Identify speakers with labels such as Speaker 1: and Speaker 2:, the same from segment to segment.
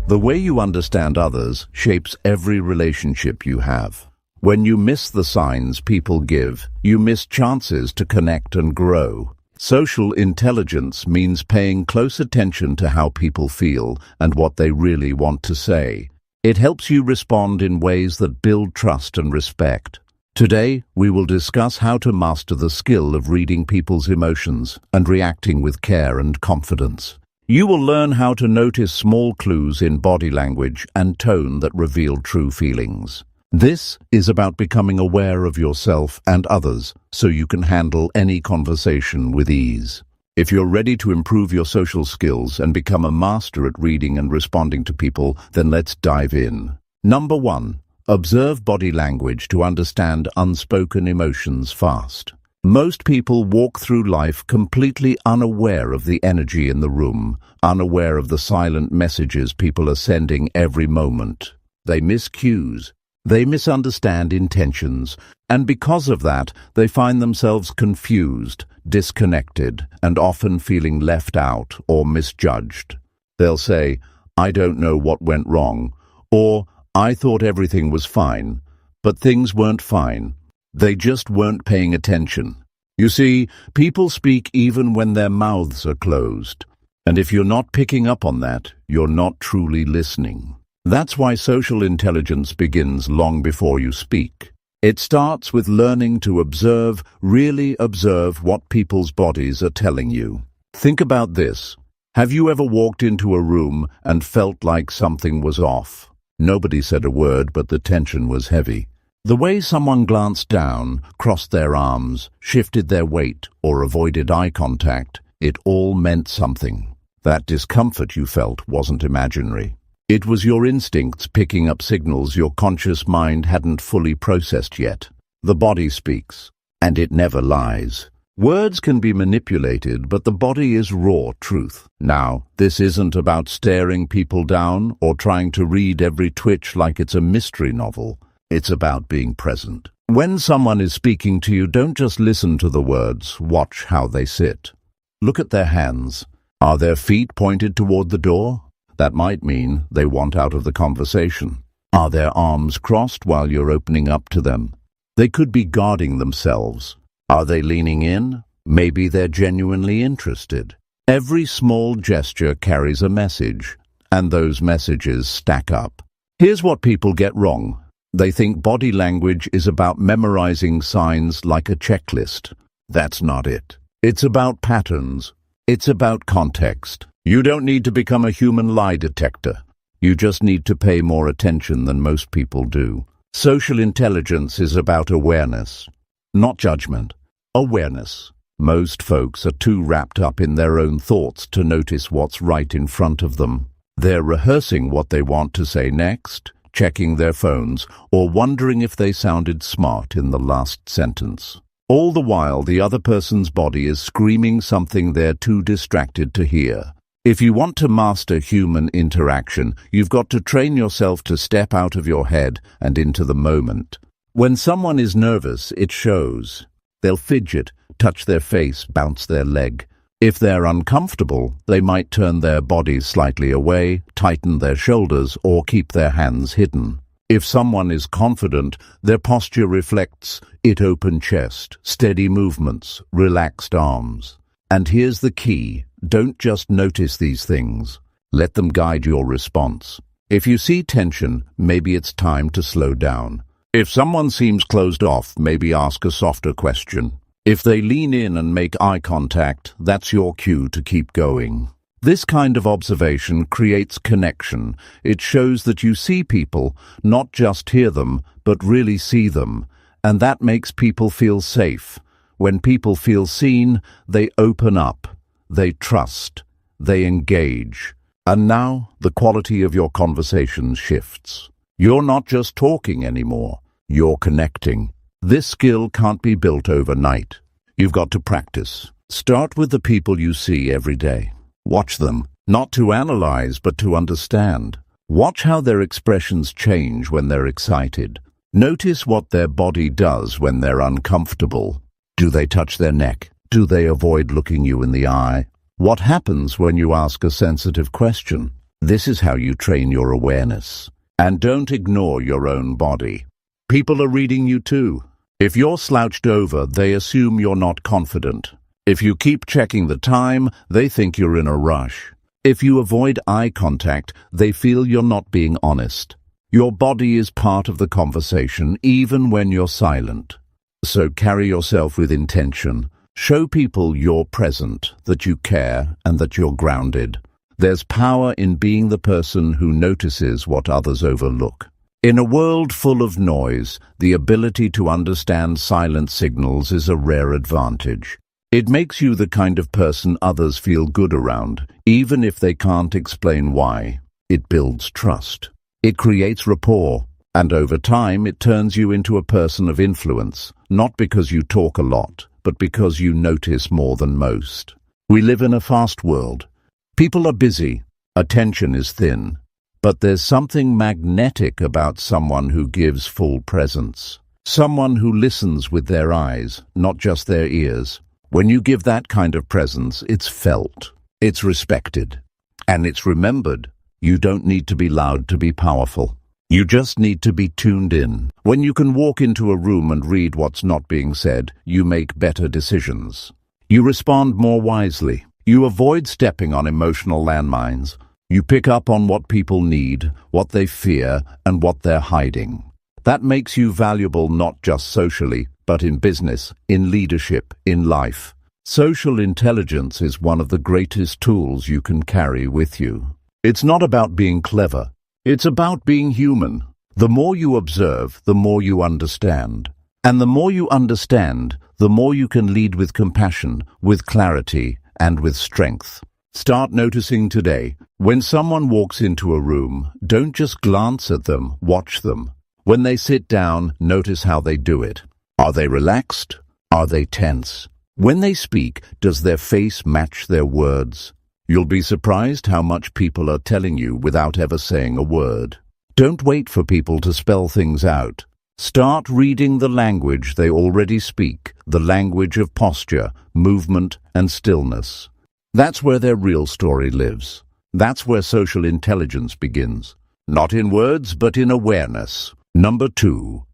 Speaker 1: The way you understand others shapes every relationship you have. When you miss the signs people give, you miss chances to connect and grow. Social intelligence means paying close attention to how people feel and what they really want to say. It helps you respond in ways that build trust and respect. Today, we will discuss how to master the skill of reading people's emotions and reacting with care and confidence. You will learn how to notice small clues in body language and tone that reveal true feelings. This is about becoming aware of yourself and others so you can handle any conversation with ease. If you're ready to improve your social skills and become a master at reading and responding to people, then let's dive in. Number 1. Observe body language to understand unspoken emotions fast. Most people walk through life completely unaware of the energy in the room, unaware of the silent messages people are sending every moment. They miss cues. They misunderstand intentions, and because of that, they find themselves confused, disconnected, and often feeling left out or misjudged. They'll say, "I don't know what went wrong," or "I thought everything was fine," but things weren't fine. They just weren't paying attention. You see, people speak even when their mouths are closed, and if you're not picking up on that, you're not truly listening. That's why social intelligence begins long before you speak. It starts with learning to observe, really observe what people's bodies are telling you. Think about this. Have you ever walked into a room and felt like something was off? Nobody said a word, but the tension was heavy. The way someone glanced down, crossed their arms, shifted their weight, or avoided eye contact, it all meant something. That discomfort you felt wasn't imaginary. It was your instincts picking up signals your conscious mind hadn't fully processed yet. The body speaks, and it never lies. Words can be manipulated, but the body is raw truth. Now, this isn't about staring people down or trying to read every twitch like it's a mystery novel. It's about being present. When someone is speaking to you, don't just listen to the words, watch how they sit. Look at their hands. Are their feet pointed toward the door? That might mean they want out of the conversation. Are their arms crossed while you're opening up to them? They could be guarding themselves. Are they leaning in? Maybe they're genuinely interested. Every small gesture carries a message, and those messages stack up. Here's what people get wrong. They think body language is about memorizing signs like a checklist. That's not it. It's about patterns. It's about context. You don't need to become a human lie detector. You just need to pay more attention than most people do. Social intelligence is about awareness, not judgment. Awareness. Most folks are too wrapped up in their own thoughts to notice what's right in front of them. They're rehearsing what they want to say next, checking their phones, or wondering if they sounded smart in the last sentence. All the while, the other person's body is screaming something they're too distracted to hear. If you want to master human interaction, you've got to train yourself to step out of your head and into the moment. When someone is nervous, it shows. They'll fidget, touch their face, bounce their leg. If they're uncomfortable, they might turn their bodies slightly away, tighten their shoulders, or keep their hands hidden. If someone is confident, their posture reflects it: open chest, steady movements, relaxed arms. And here's the key: don't just notice these things. Let them guide your response. If you see tension, maybe it's time to slow down. If someone seems closed off, maybe ask a softer question. If they lean in and make eye contact, that's your cue to keep going. This kind of observation creates connection. It shows that you see people, not just hear them, but really see them. And that makes people feel safe. When people feel seen, they open up, they trust, they engage. And now the quality of your conversation shifts. You're not just talking anymore, you're connecting. This skill can't be built overnight. You've got to practice. Start with the people you see every day. Watch them, not to analyze, but to understand. Watch how their expressions change when they're excited. Notice what their body does when they're uncomfortable. Do they touch their neck? Do they avoid looking you in the eye? What happens when you ask a sensitive question? This is how you train your awareness. And don't ignore your own body. People are reading you too. If you're slouched over, they assume you're not confident. If you keep checking the time, they think you're in a rush. If you avoid eye contact, they feel you're not being honest. Your body is part of the conversation, even when you're silent. So carry yourself with intention. Show people you're present, that you care, and that you're grounded. There's power in being the person who notices what others overlook. In a world full of noise, the ability to understand silent signals is a rare advantage. It makes you the kind of person others feel good around, even if they can't explain why. It builds trust. It creates rapport, and over time it turns you into a person of influence, not because you talk a lot, but because you notice more than most. We live in a fast world. People are busy, attention is thin, but there's something magnetic about someone who gives full presence. Someone who listens with their eyes, not just their ears. When you give that kind of presence, it's felt, it's respected, and it's remembered. You don't need to be loud to be powerful. You just need to be tuned in. When you can walk into a room and read what's not being said, you make better decisions. You respond more wisely. You avoid stepping on emotional landmines. You pick up on what people need, what they fear, and what they're hiding. That makes you valuable not just socially, but in business, in leadership, in life. Social intelligence is one of the greatest tools you can carry with you. It's not about being clever. It's about being human. The more you observe, the more you understand. And the more you understand, the more you can lead with compassion, with clarity, and with strength. Start noticing today. When someone walks into a room, don't just glance at them, watch them. When they sit down, notice how they do it. Are they relaxed? Are they tense? When they speak, does their face match their words? You'll be surprised how much people are telling you without ever saying a word. Don't wait for people to spell things out. Start reading the language they already speak, the language of posture, movement, and stillness. That's where their real story lives. That's where social intelligence begins. Not in words, but in awareness. Number 2.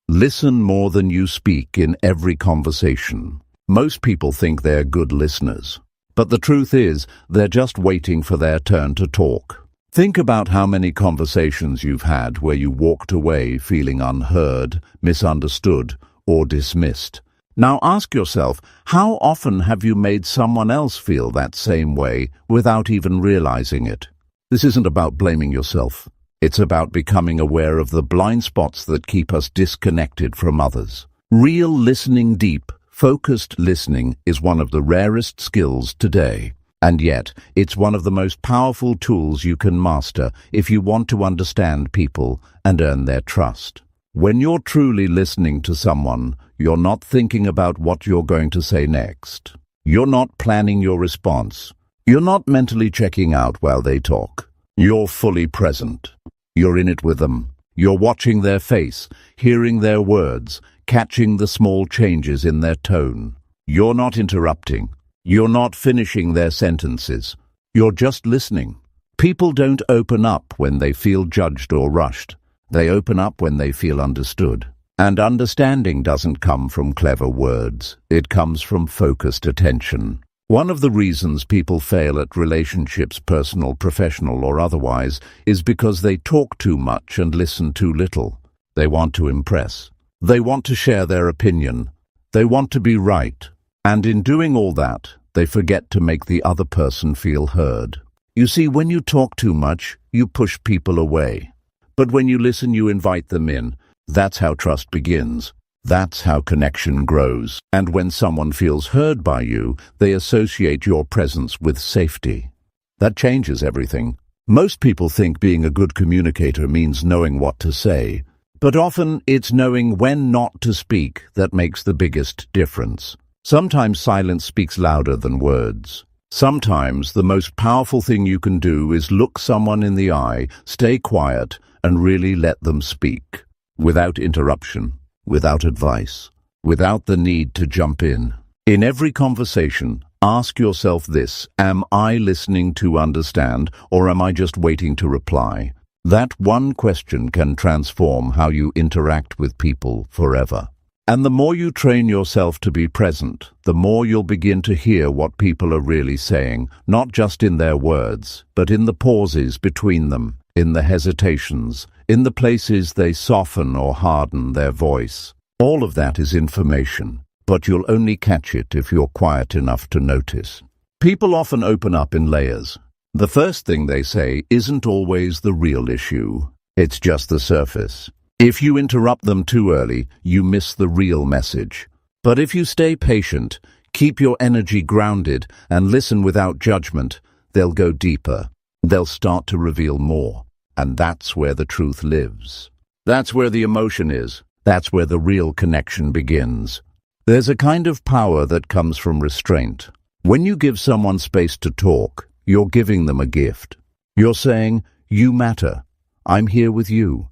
Speaker 1: Listen more than you speak in every conversation. Most people think they're good listeners. But the truth is, they're just waiting for their turn to talk. Think about how many conversations you've had where you walked away feeling unheard, misunderstood, or dismissed. Now ask yourself, how often have you made someone else feel that same way without even realizing it? This isn't about blaming yourself. It's about becoming aware of the blind spots that keep us disconnected from others. Real listening, deep, focused listening is one of the rarest skills today. And yet, it's one of the most powerful tools you can master if you want to understand people and earn their trust. When you're truly listening to someone, you're not thinking about what you're going to say next. You're not planning your response. You're not mentally checking out while they talk. You're fully present. You're in it with them. You're watching their face, hearing their words, catching the small changes in their tone. You're not interrupting. You're not finishing their sentences. You're just listening. People don't open up when they feel judged or rushed. They open up when they feel understood. And understanding doesn't come from clever words. It comes from focused attention. One of the reasons people fail at relationships, personal, professional, or otherwise, is because they talk too much and listen too little. They want to impress. They want to share their opinion. They want to be right. And in doing all that, they forget to make the other person feel heard. You see, when you talk too much, you push people away. But when you listen, you invite them in. That's how trust begins. That's how connection grows. And when someone feels heard by you, they associate your presence with safety. That changes everything. Most people think being a good communicator means knowing what to say. But often it's knowing when not to speak that makes the biggest difference. Sometimes silence speaks louder than words. Sometimes the most powerful thing you can do is look someone in the eye, stay quiet, and really let them speak. Without interruption, without advice, without the need to jump in. In every conversation, ask yourself this: am I listening to understand, or am I just waiting to reply? That one question can transform how you interact with people forever. And the more you train yourself to be present, the more you'll begin to hear what people are really saying, not just in their words, but in the pauses between them, in the hesitations, in the places they soften or harden their voice. All of that is information, but you'll only catch it if you're quiet enough to notice. People often open up in layers. The first thing they say isn't always the real issue. It's just the surface. If you interrupt them too early, you miss the real message. But if you stay patient, keep your energy grounded, and listen without judgment, they'll go deeper. They'll start to reveal more. And that's where the truth lives. That's where the emotion is. That's where the real connection begins. There's a kind of power that comes from restraint. When you give someone space to talk, you're giving them a gift. You're saying, "You matter. I'm here with you."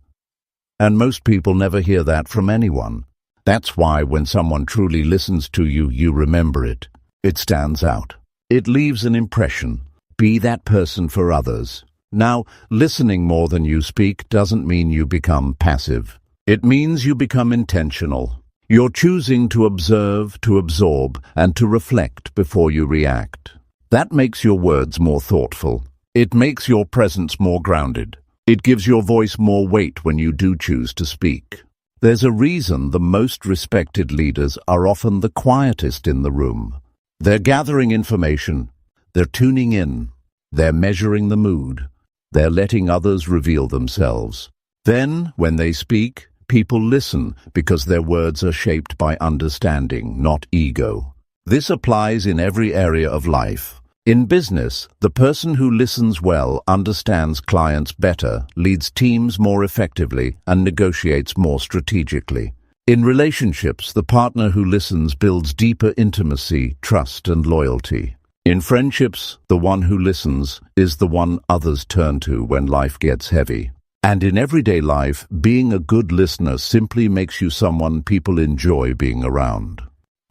Speaker 1: And most people never hear that from anyone. That's why when someone truly listens to you, you remember it. It stands out. It leaves an impression. Be that person for others. Now, listening more than you speak doesn't mean you become passive. It means you become intentional. You're choosing to observe, to absorb, and to reflect before you react. That makes your words more thoughtful. It makes your presence more grounded. It gives your voice more weight when you do choose to speak. There's a reason the most respected leaders are often the quietest in the room. They're gathering information. They're tuning in. They're measuring the mood. They're letting others reveal themselves. Then, when they speak, people listen because their words are shaped by understanding, not ego. This applies in every area of life. In business, the person who listens well understands clients better, leads teams more effectively, and negotiates more strategically. In relationships, the partner who listens builds deeper intimacy, trust, and loyalty. In friendships, the one who listens is the one others turn to when life gets heavy. And in everyday life, being a good listener simply makes you someone people enjoy being around.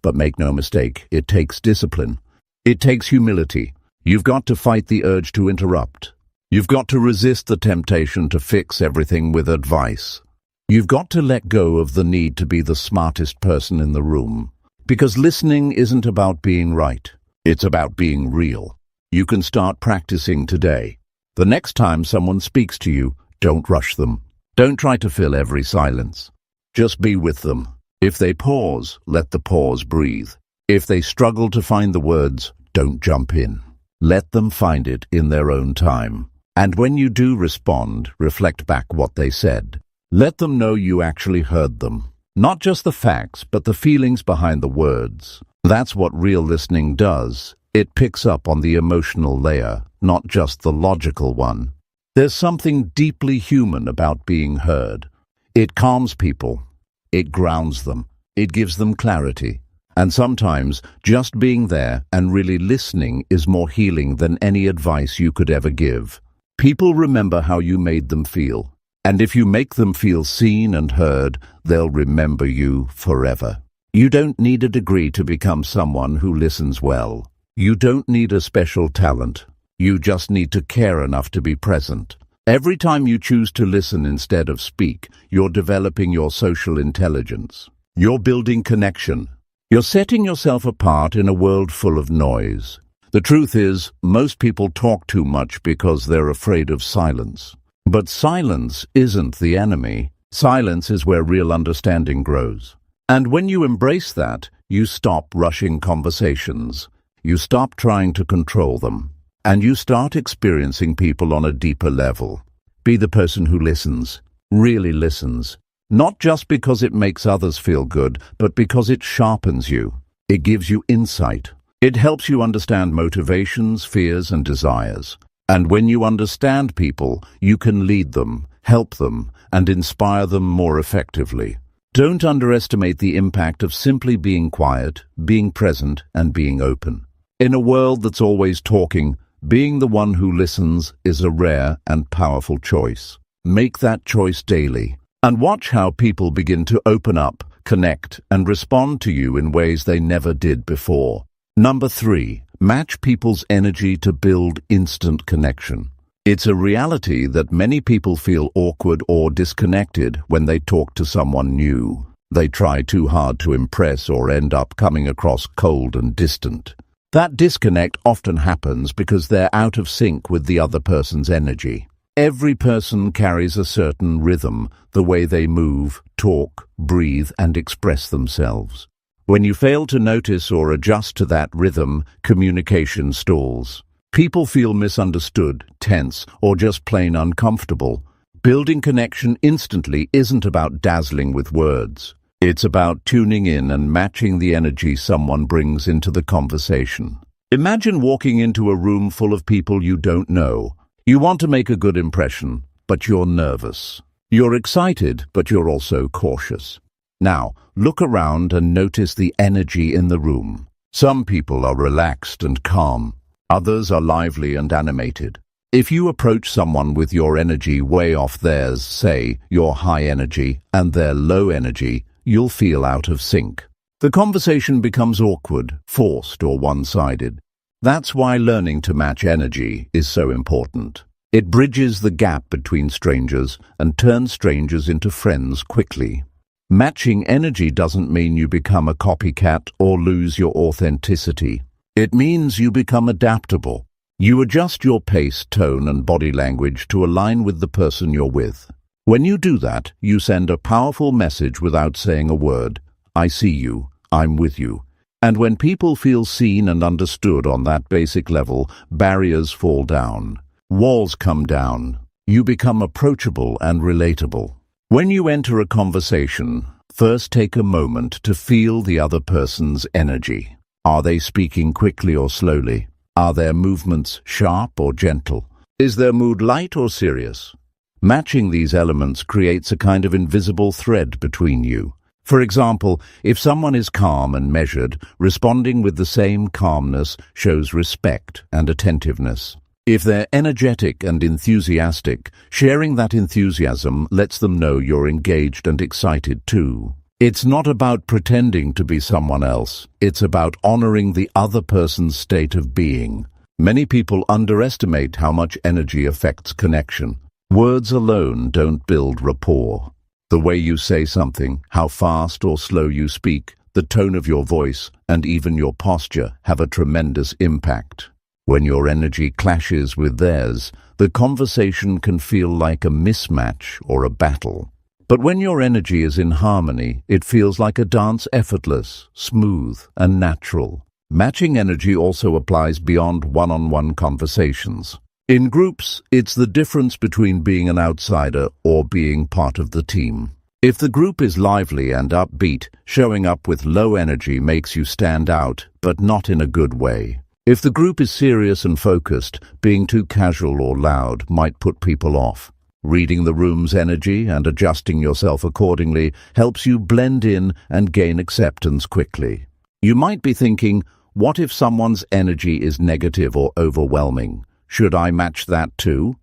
Speaker 1: But make no mistake, it takes discipline. It takes humility. You've got to fight the urge to interrupt. You've got to resist the temptation to fix everything with advice. You've got to let go of the need to be the smartest person in the room. Because listening isn't about being right. It's about being real. You can start practicing today. The next time someone speaks to you, don't rush them. Don't try to fill every silence. Just be with them. If they pause, let the pause breathe. If they struggle to find the words, don't jump in. Let them find it in their own time. And when you do respond, reflect back what they said. Let them know you actually heard them. Not just the facts, but the feelings behind the words. That's what real listening does. It picks up on the emotional layer, not just the logical one. There's something deeply human about being heard. It calms people. It grounds them. It gives them clarity. And sometimes, just being there and really listening is more healing than any advice you could ever give. People remember how you made them feel. And if you make them feel seen and heard, they'll remember you forever. You don't need a degree to become someone who listens well. You don't need a special talent. You just need to care enough to be present. Every time you choose to listen instead of speak, you're developing your social intelligence. You're building connection. You're setting yourself apart in a world full of noise. The truth is, most people talk too much because they're afraid of silence. But silence isn't the enemy. Silence is where real understanding grows. And when you embrace that, you stop rushing conversations. You stop trying to control them. And you start experiencing people on a deeper level. Be the person who listens, really listens. Not just because it makes others feel good, but because it sharpens you. It gives you insight. It helps you understand motivations, fears, and desires. And when you understand people, you can lead them, help them, and inspire them more effectively. Don't underestimate the impact of simply being quiet, being present, and being open. In a world that's always talking, being the one who listens is a rare and powerful choice. Make that choice daily. And watch how people begin to open up, connect, and respond to you in ways they never did before. Number 3. Match people's energy to build instant connection. It's a reality that many people feel awkward or disconnected when they talk to someone new. They try too hard to impress or end up coming across cold and distant. That disconnect often happens because they're out of sync with the other person's energy. Every person carries a certain rhythm, the way they move, talk, breathe, and express themselves. When you fail to notice or adjust to that rhythm, communication stalls. People feel misunderstood, tense, or just plain uncomfortable. Building connection instantly isn't about dazzling with words. It's about tuning in and matching the energy someone brings into the conversation. Imagine walking into a room full of people you don't know. You want to make a good impression, but you're nervous. You're excited, but you're also cautious. Now, look around and notice the energy in the room. Some people are relaxed and calm. Others are lively and animated. If you approach someone with your energy way off theirs, say, your high energy, and their low energy, you'll feel out of sync. The conversation becomes awkward, forced, or one-sided. That's why learning to match energy is so important. It bridges the gap between strangers and turns strangers into friends quickly. Matching energy doesn't mean you become a copycat or lose your authenticity. It means you become adaptable. You adjust your pace, tone, and body language to align with the person you're with. When you do that, you send a powerful message without saying a word. I see you. I'm with you. And when people feel seen and understood on that basic level, barriers fall down. Walls come down. You become approachable and relatable. When you enter a conversation, first take a moment to feel the other person's energy. Are they speaking quickly or slowly? Are their movements sharp or gentle? Is their mood light or serious? Matching these elements creates a kind of invisible thread between you. For example, if someone is calm and measured, responding with the same calmness shows respect and attentiveness. If they're energetic and enthusiastic, sharing that enthusiasm lets them know you're engaged and excited too. It's not about pretending to be someone else. It's about honoring the other person's state of being. Many people underestimate how much energy affects connection. Words alone don't build rapport. The way you say something, how fast or slow you speak, the tone of your voice, and even your posture have a tremendous impact. When your energy clashes with theirs, the conversation can feel like a mismatch or a battle. But when your energy is in harmony, it feels like a dance, effortless, smooth, and natural. Matching energy also applies beyond one-on-one conversations. In groups, it's the difference between being an outsider or being part of the team. If the group is lively and upbeat, showing up with low energy makes you stand out, but not in a good way. If the group is serious and focused, being too casual or loud might put people off. Reading the room's energy and adjusting yourself accordingly helps you blend in and gain acceptance quickly. You might be thinking, what if someone's energy is negative or overwhelming? Should I match that too?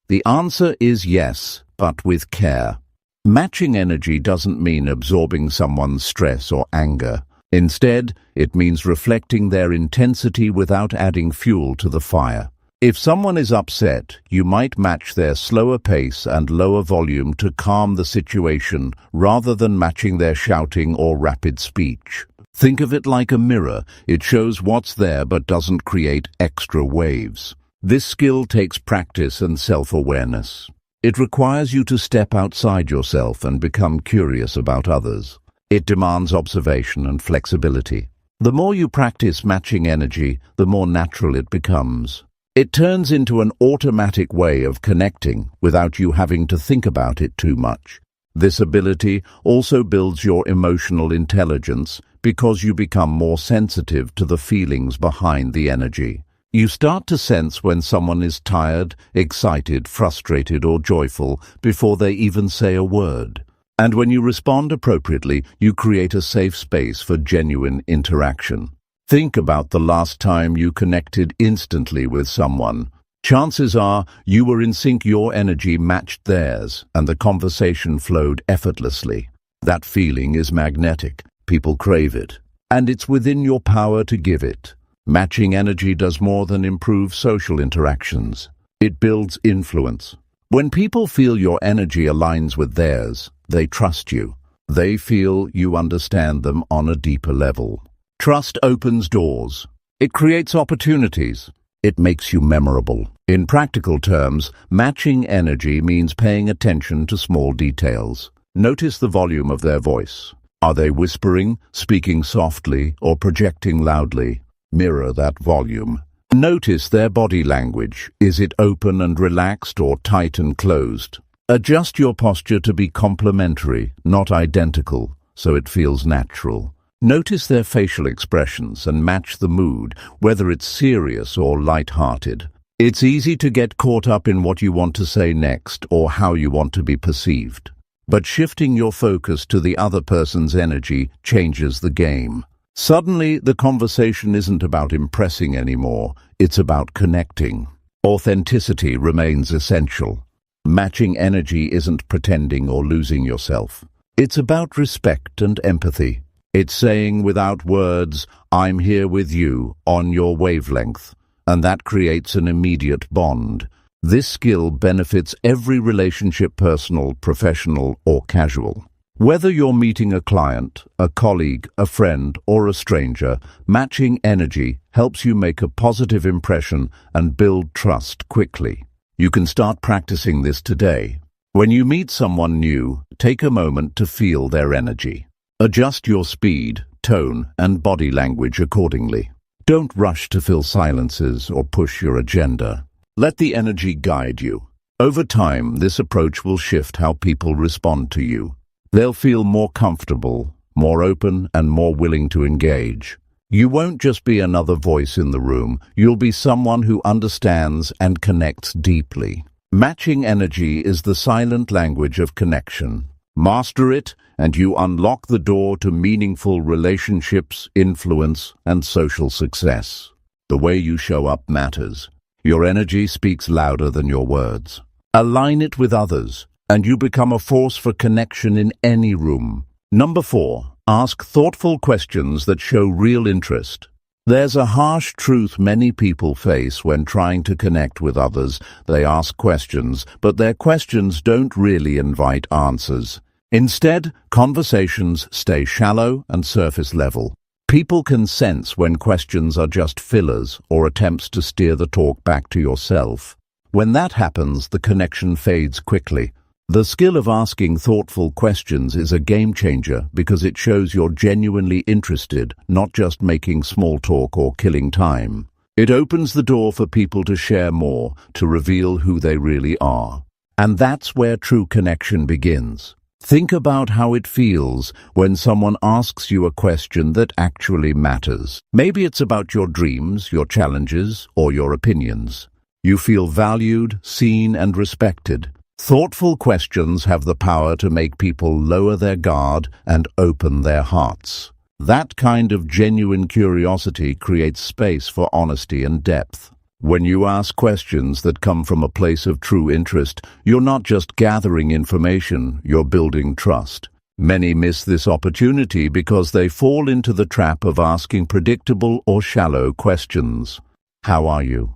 Speaker 1: The answer is yes, but with care. Matching energy doesn't mean absorbing someone's stress or anger. Instead, it means reflecting their intensity without adding fuel to the fire. If someone is upset, you might match their slower pace and lower volume to calm the situation rather than matching their shouting or rapid speech. Think of it like a mirror. It shows what's there but doesn't create extra waves. This skill takes practice and self-awareness. It requires you to step outside yourself and become curious about others. It demands observation and flexibility. The more you practice matching energy, the more natural it becomes. It turns into an automatic way of connecting without you having to think about it too much. This ability also builds your emotional intelligence because you become more sensitive to the feelings behind the energy. You start to sense when someone is tired, excited, frustrated, or joyful before they even say a word. And when you respond appropriately, you create a safe space for genuine interaction. Think about the last time you connected instantly with someone. Chances are you were in sync, your energy matched theirs, and the conversation flowed effortlessly. That feeling is magnetic. People crave it. And it's within your power to give it. Matching energy does more than improve social interactions. It builds influence. When people feel your energy aligns with theirs, they trust you. They feel you understand them on a deeper level. Trust opens doors. It creates opportunities. It makes you memorable. In practical terms, matching energy means paying attention to small details. Notice the volume of their voice. Are they whispering, speaking softly, or projecting loudly? Mirror that volume. Notice their body language. Is it open and relaxed or tight and closed? Adjust your posture to be complementary, not identical, so it feels natural. Notice their facial expressions and match the mood, whether it's serious or light-hearted. It's easy to get caught up in what you want to say next or how you want to be perceived. But shifting your focus to the other person's energy changes the game. Suddenly, the conversation isn't about impressing anymore, it's about connecting. Authenticity remains essential. Matching energy isn't pretending or losing yourself. It's about respect and empathy. It's saying without words, I'm here with you, on your wavelength. And that creates an immediate bond. This skill benefits every relationship, personal, professional, or casual. Whether you're meeting a client, a colleague, a friend, or a stranger, matching energy helps you make a positive impression and build trust quickly. You can start practicing this today. When you meet someone new, take a moment to feel their energy. Adjust your speed, tone, and body language accordingly. Don't rush to fill silences or push your agenda. Let the energy guide you. Over time, this approach will shift how people respond to you. They'll feel more comfortable, more open, and more willing to engage. You won't just be another voice in the room, you'll be someone who understands and connects deeply. Matching energy is the silent language of connection. Master it, and you unlock the door to meaningful relationships, influence, and social success. The way you show up matters. Your energy speaks louder than your words. Align it with others, and you become a force for connection in any room. Number 4, ask thoughtful questions that show real interest. There's a harsh truth many people face when trying to connect with others. They ask questions, but their questions don't really invite answers. Instead, conversations stay shallow and surface level. People can sense when questions are just fillers or attempts to steer the talk back to yourself. When that happens, the connection fades quickly. The skill of asking thoughtful questions is a game changer because it shows you're genuinely interested, not just making small talk or killing time. It opens the door for people to share more, to reveal who they really are. And that's where true connection begins. Think about how it feels when someone asks you a question that actually matters. Maybe it's about your dreams, your challenges, or your opinions. You feel valued, seen, and respected. Thoughtful questions have the power to make people lower their guard and open their hearts. That kind of genuine curiosity creates space for honesty and depth. When you ask questions that come from a place of true interest, you're not just gathering information, you're building trust. Many miss this opportunity because they fall into the trap of asking predictable or shallow questions. How are you?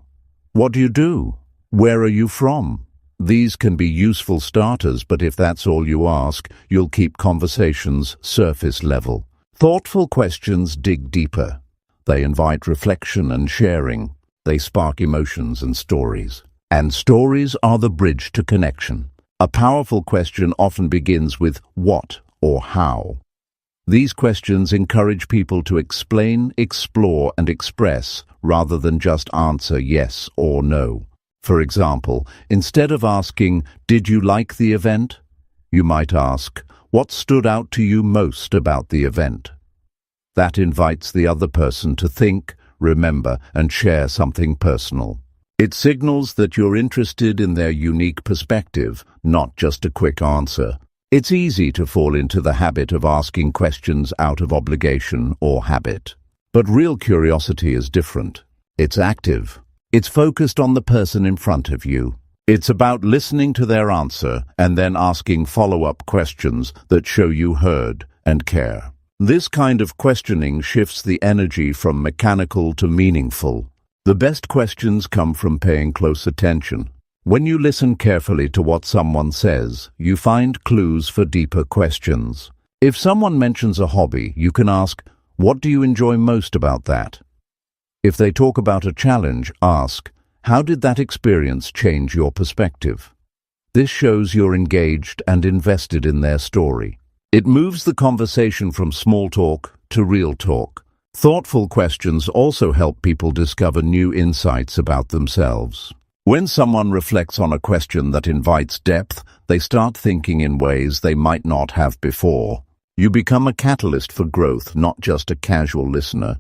Speaker 1: What do you do? Where are you from? These can be useful starters, but if that's all you ask, you'll keep conversations surface level. Thoughtful questions dig deeper. They invite reflection and sharing. They spark emotions and stories. And stories are the bridge to connection. A powerful question often begins with what or how. These questions encourage people to explain, explore, and express rather than just answer yes or no. For example, instead of asking, "Did you like the event?" you might ask, "What stood out to you most about the event?" That invites the other person to think, remember, and share something personal. It signals that you're interested in their unique perspective, not just a quick answer. It's easy to fall into the habit of asking questions out of obligation or habit. But real curiosity is different. It's active. It's focused on the person in front of you. It's about listening to their answer and then asking follow-up questions that show you heard and care. This kind of questioning shifts the energy from mechanical to meaningful. The best questions come from paying close attention. When you listen carefully to what someone says, you find clues for deeper questions. If someone mentions a hobby, you can ask, "What do you enjoy most about that?" If they talk about a challenge, ask, "How did that experience change your perspective?" This shows you're engaged and invested in their story. It moves the conversation from small talk to real talk. Thoughtful questions also help people discover new insights about themselves. When someone reflects on a question that invites depth, they start thinking in ways they might not have before. You become a catalyst for growth, not just a casual listener.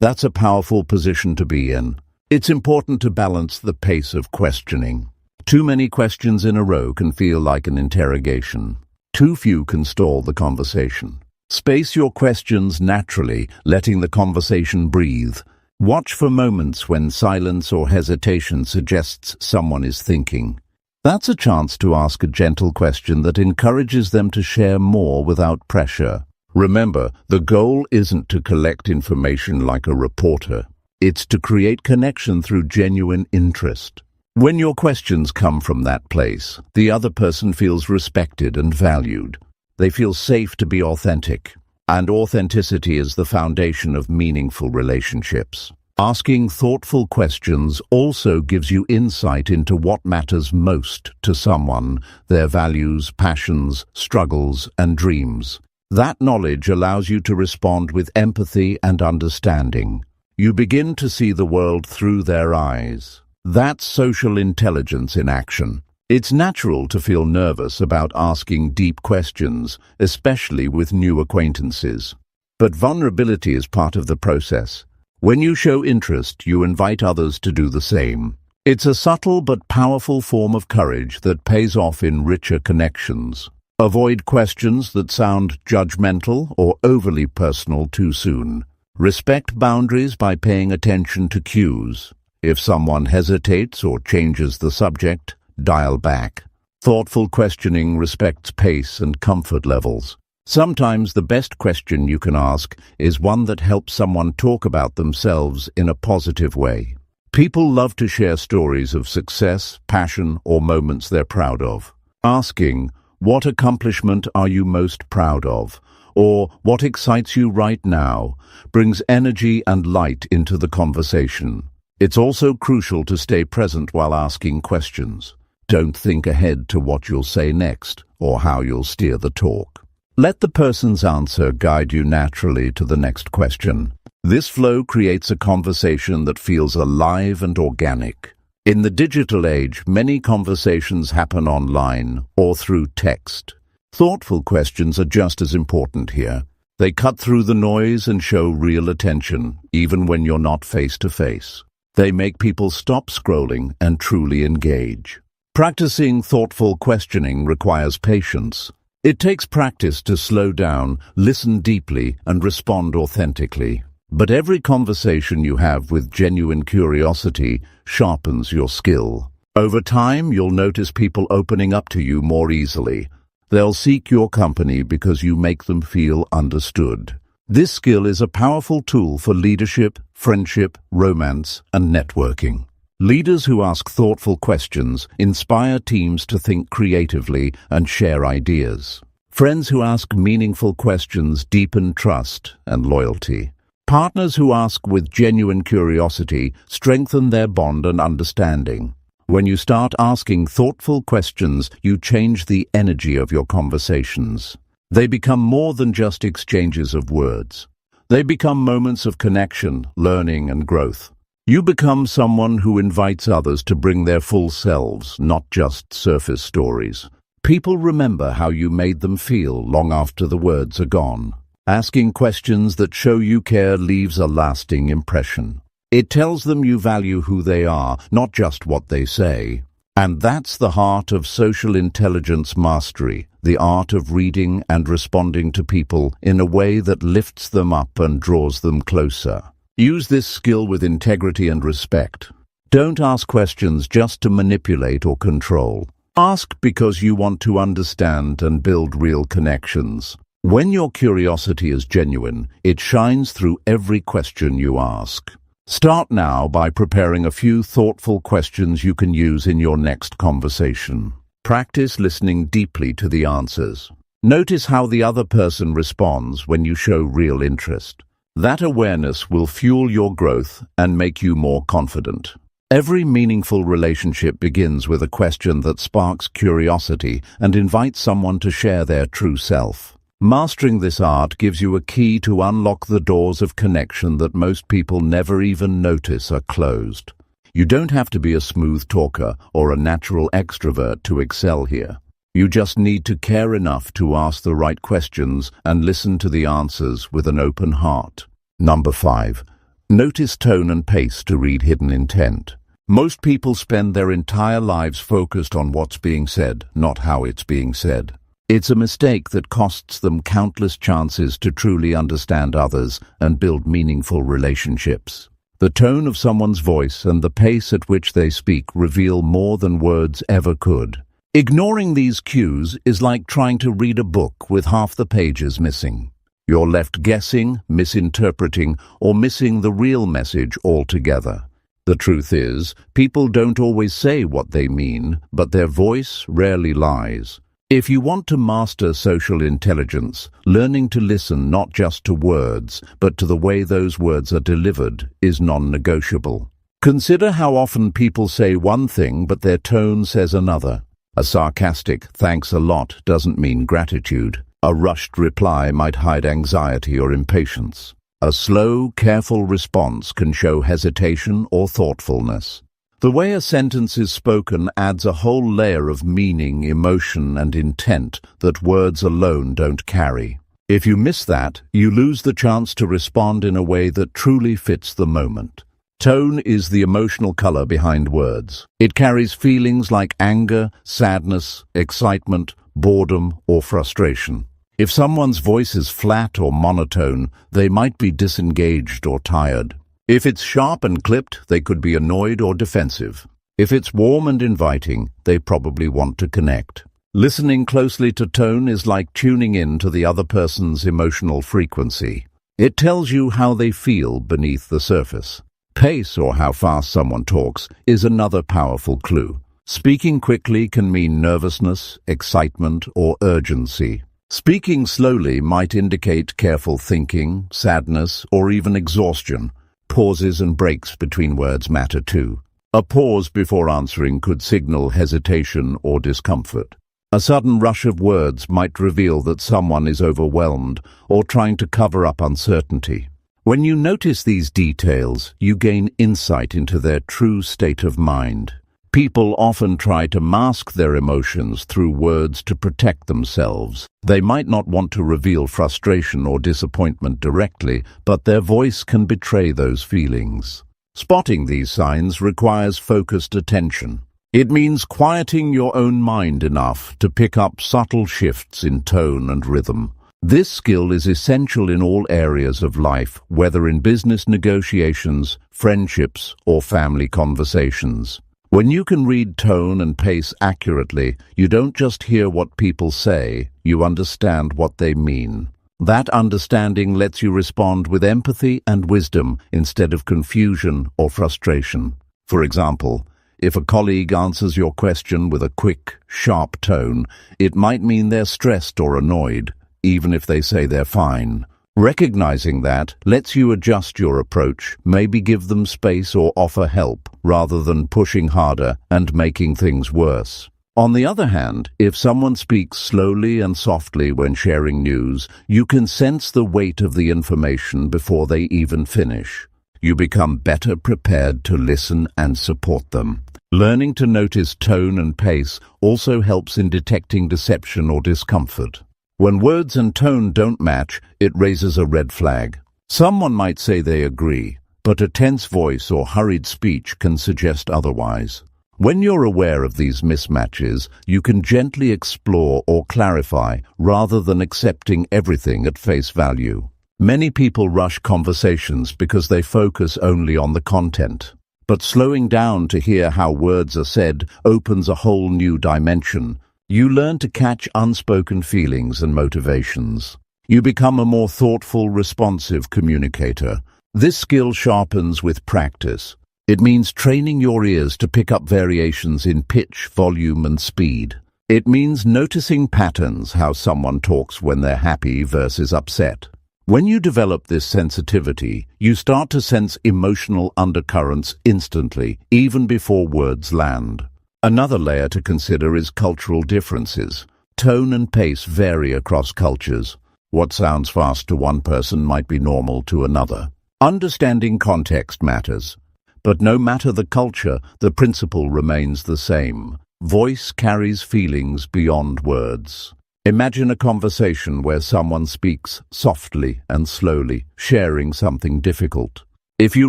Speaker 1: That's a powerful position to be in. It's important to balance the pace of questioning. Too many questions in a row can feel like an interrogation. Too few can stall the conversation. Space your questions naturally, letting the conversation breathe. Watch for moments when silence or hesitation suggests someone is thinking. That's a chance to ask a gentle question that encourages them to share more without pressure. Remember, the goal isn't to collect information like a reporter. It's to create connection through genuine interest. When your questions come from that place, the other person feels respected and valued. They feel safe to be authentic. And authenticity is the foundation of meaningful relationships. Asking thoughtful questions also gives you insight into what matters most to someone, their values, passions, struggles, and dreams. That knowledge allows you to respond with empathy and understanding. You begin to see the world through their eyes. That's social intelligence in action. It's natural to feel nervous about asking deep questions, especially with new acquaintances. But vulnerability is part of the process. When you show interest, you invite others to do the same. It's a subtle but powerful form of courage that pays off in richer connections. Avoid questions that sound judgmental or overly personal too soon. Respect boundaries by paying attention to cues. If someone hesitates or changes the subject, dial back. Thoughtful questioning respects pace and comfort levels. Sometimes the best question you can ask is one that helps someone talk about themselves in a positive way. People love to share stories of success, passion, or moments they're proud of. Asking, "What accomplishment are you most proud of?" or "What excites you right now?" brings energy and light into the conversation. It's also crucial to stay present while asking questions. Don't think ahead to what you'll say next or how you'll steer the talk. Let the person's answer guide you naturally to the next question. This flow creates a conversation that feels alive and organic. In the digital age, many conversations happen online or through text. Thoughtful questions are just as important here. They cut through the noise and show real attention, even when you're not face to face. They make people stop scrolling and truly engage. Practicing thoughtful questioning requires patience. It takes practice to slow down, listen deeply, and respond authentically. But every conversation you have with genuine curiosity sharpens your skill. Over time, you'll notice people opening up to you more easily. They'll seek your company because you make them feel understood. This skill is a powerful tool for leadership, friendship, romance, and networking. Leaders who ask thoughtful questions inspire teams to think creatively and share ideas. Friends who ask meaningful questions deepen trust and loyalty. Partners who ask with genuine curiosity strengthen their bond and understanding. When you start asking thoughtful questions, you change the energy of your conversations. They become more than just exchanges of words. They become moments of connection, learning, and growth. You become someone who invites others to bring their full selves, not just surface stories. People remember how you made them feel long after the words are gone. Asking questions that show you care leaves a lasting impression. It tells them you value who they are, not just what they say. And that's the heart of social intelligence mastery, the art of reading and responding to people in a way that lifts them up and draws them closer. Use this skill with integrity and respect. Don't ask questions just to manipulate or control. Ask because you want to understand and build real connections. When your curiosity is genuine, it shines through every question you ask. Start now by preparing a few thoughtful questions you can use in your next conversation. Practice listening deeply to the answers. Notice how the other person responds when you show real interest. That awareness will fuel your growth and make you more confident. Every meaningful relationship begins with a question that sparks curiosity and invites someone to share their true self. Mastering this art gives you a key to unlock the doors of connection that most people never even notice are closed. You don't have to be a smooth talker or a natural extrovert to excel here. You just need to care enough to ask the right questions and listen to the answers with an open heart. Number 5. Notice tone and pace to read hidden intent. Most people spend their entire lives focused on what's being said, not how it's being said. It's a mistake that costs them countless chances to truly understand others and build meaningful relationships. The tone of someone's voice and the pace at which they speak reveal more than words ever could. Ignoring these cues is like trying to read a book with half the pages missing. You're left guessing, misinterpreting, or missing the real message altogether. The truth is, people don't always say what they mean, but their voice rarely lies. If you want to master social intelligence, learning to listen not just to words, but to the way those words are delivered is non-negotiable. Consider how often people say one thing but their tone says another. A sarcastic "thanks a lot" doesn't mean gratitude. A rushed reply might hide anxiety or impatience. A slow, careful response can show hesitation or thoughtfulness. The way a sentence is spoken adds a whole layer of meaning, emotion, and intent that words alone don't carry. If you miss that, you lose the chance to respond in a way that truly fits the moment. Tone is the emotional color behind words. It carries feelings like anger, sadness, excitement, boredom, or frustration. If someone's voice is flat or monotone, they might be disengaged or tired. If it's sharp and clipped, they could be annoyed or defensive. If it's warm and inviting, they probably want to connect. Listening closely to tone is like tuning in to the other person's emotional frequency. It tells you how they feel beneath the surface. Pace, or how fast someone talks, is another powerful clue. Speaking quickly can mean nervousness, excitement, or urgency. Speaking slowly might indicate careful thinking, sadness, or even exhaustion. Pauses and breaks between words matter too. A pause before answering could signal hesitation or discomfort. A sudden rush of words might reveal that someone is overwhelmed or trying to cover up uncertainty. When you notice these details, you gain insight into their true state of mind. People often try to mask their emotions through words to protect themselves. They might not want to reveal frustration or disappointment directly, but their voice can betray those feelings. Spotting these signs requires focused attention. It means quieting your own mind enough to pick up subtle shifts in tone and rhythm. This skill is essential in all areas of life, whether in business negotiations, friendships, or family conversations. When you can read tone and pace accurately, you don't just hear what people say, you understand what they mean. That understanding lets you respond with empathy and wisdom instead of confusion or frustration. For example, if a colleague answers your question with a quick, sharp tone, it might mean they're stressed or annoyed, even if they say they're fine. Recognizing that lets you adjust your approach, maybe give them space or offer help, rather than pushing harder and making things worse. On the other hand, if someone speaks slowly and softly when sharing news, you can sense the weight of the information before they even finish. You become better prepared to listen and support them. Learning to notice tone and pace also helps in detecting deception or discomfort. When words and tone don't match, it raises a red flag. Someone might say they agree, but a tense voice or hurried speech can suggest otherwise. When you're aware of these mismatches, you can gently explore or clarify rather than accepting everything at face value. Many people rush conversations because they focus only on the content. But slowing down to hear how words are said opens a whole new dimension. You learn to catch unspoken feelings and motivations. You become a more thoughtful, responsive communicator. This skill sharpens with practice. It means training your ears to pick up variations in pitch, volume, and speed. It means noticing patterns, how someone talks when they're happy versus upset. When you develop this sensitivity, you start to sense emotional undercurrents instantly, even before words land. Another layer to consider is cultural differences. Tone and pace vary across cultures. What sounds fast to one person might be normal to another. Understanding context matters. But no matter the culture, the principle remains the same. Voice carries feelings beyond words. Imagine a conversation where someone speaks softly and slowly, sharing something difficult. If you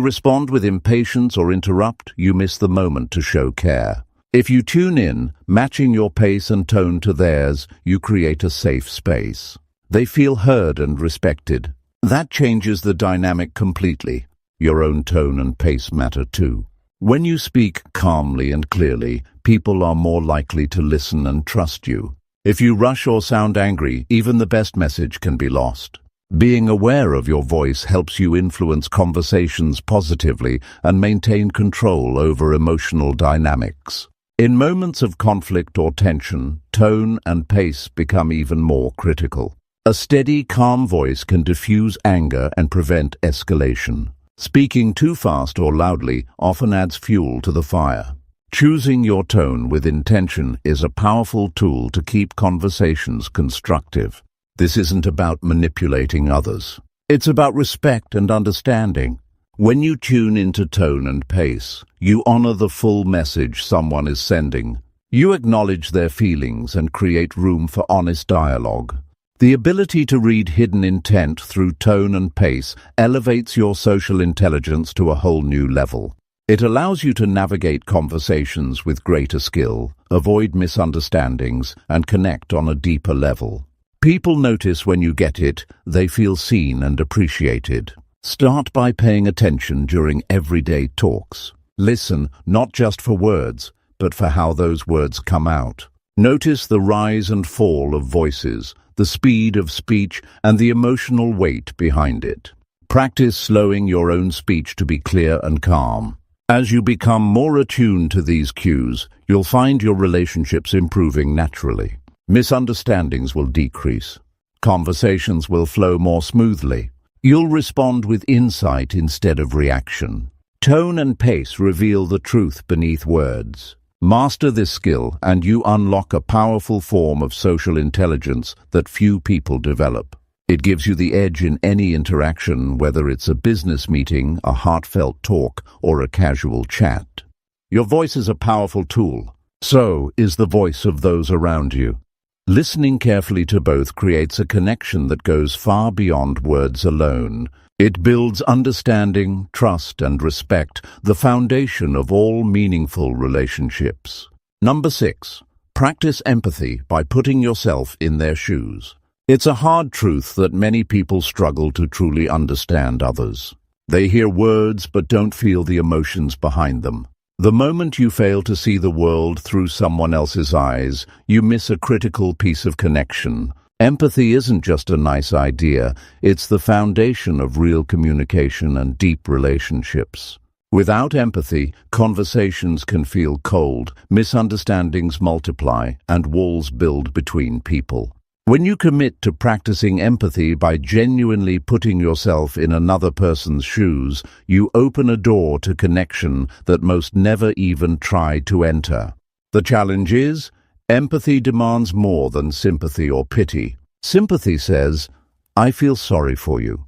Speaker 1: respond with impatience or interrupt, you miss the moment to show care. If you tune in, matching your pace and tone to theirs, you create a safe space. They feel heard and respected. That changes the dynamic completely. Your own tone and pace matter too. When you speak calmly and clearly, people are more likely to listen and trust you. If you rush or sound angry, even the best message can be lost. Being aware of your voice helps you influence conversations positively and maintain control over emotional dynamics. In moments of conflict or tension, tone and pace become even more critical. A steady, calm voice can diffuse anger and prevent escalation. Speaking too fast or loudly often adds fuel to the fire. Choosing your tone with intention is a powerful tool to keep conversations constructive. This isn't about manipulating others. It's about respect and understanding. When you tune into tone and pace, you honor the full message someone is sending. You acknowledge their feelings and create room for honest dialogue. The ability to read hidden intent through tone and pace elevates your social intelligence to a whole new level. It allows you to navigate conversations with greater skill, avoid misunderstandings, and connect on a deeper level. People notice when you get it, they feel seen and appreciated. Start by paying attention during everyday talks. Listen not just for words, but for how those words come out. Notice the rise and fall of voices, the speed of speech, and the emotional weight behind it. Practice slowing your own speech to be clear and calm. As you become more attuned to these cues, you'll find your relationships improving naturally. Misunderstandings will decrease. Conversations will flow more smoothly. You'll respond with insight instead of reaction. Tone and pace reveal the truth beneath words. Master this skill, and you unlock a powerful form of social intelligence that few people develop. It gives you the edge in any interaction, whether it's a business meeting, a heartfelt talk, or a casual chat. Your voice is a powerful tool. So is the voice of those around you. Listening carefully to both creates a connection that goes far beyond words alone. It builds understanding, trust, and respect, the foundation of all meaningful relationships. Number 6. Practice empathy by putting yourself in their shoes. It's a hard truth that many people struggle to truly understand others. They hear words but don't feel the emotions behind them. The moment you fail to see the world through someone else's eyes, you miss a critical piece of connection. Empathy isn't just a nice idea, it's the foundation of real communication and deep relationships. Without empathy, conversations can feel cold, misunderstandings multiply, and walls build between people. When you commit to practicing empathy by genuinely putting yourself in another person's shoes, you open a door to connection that most never even try to enter. The challenge is, empathy demands more than sympathy or pity. Sympathy says, I feel sorry for you.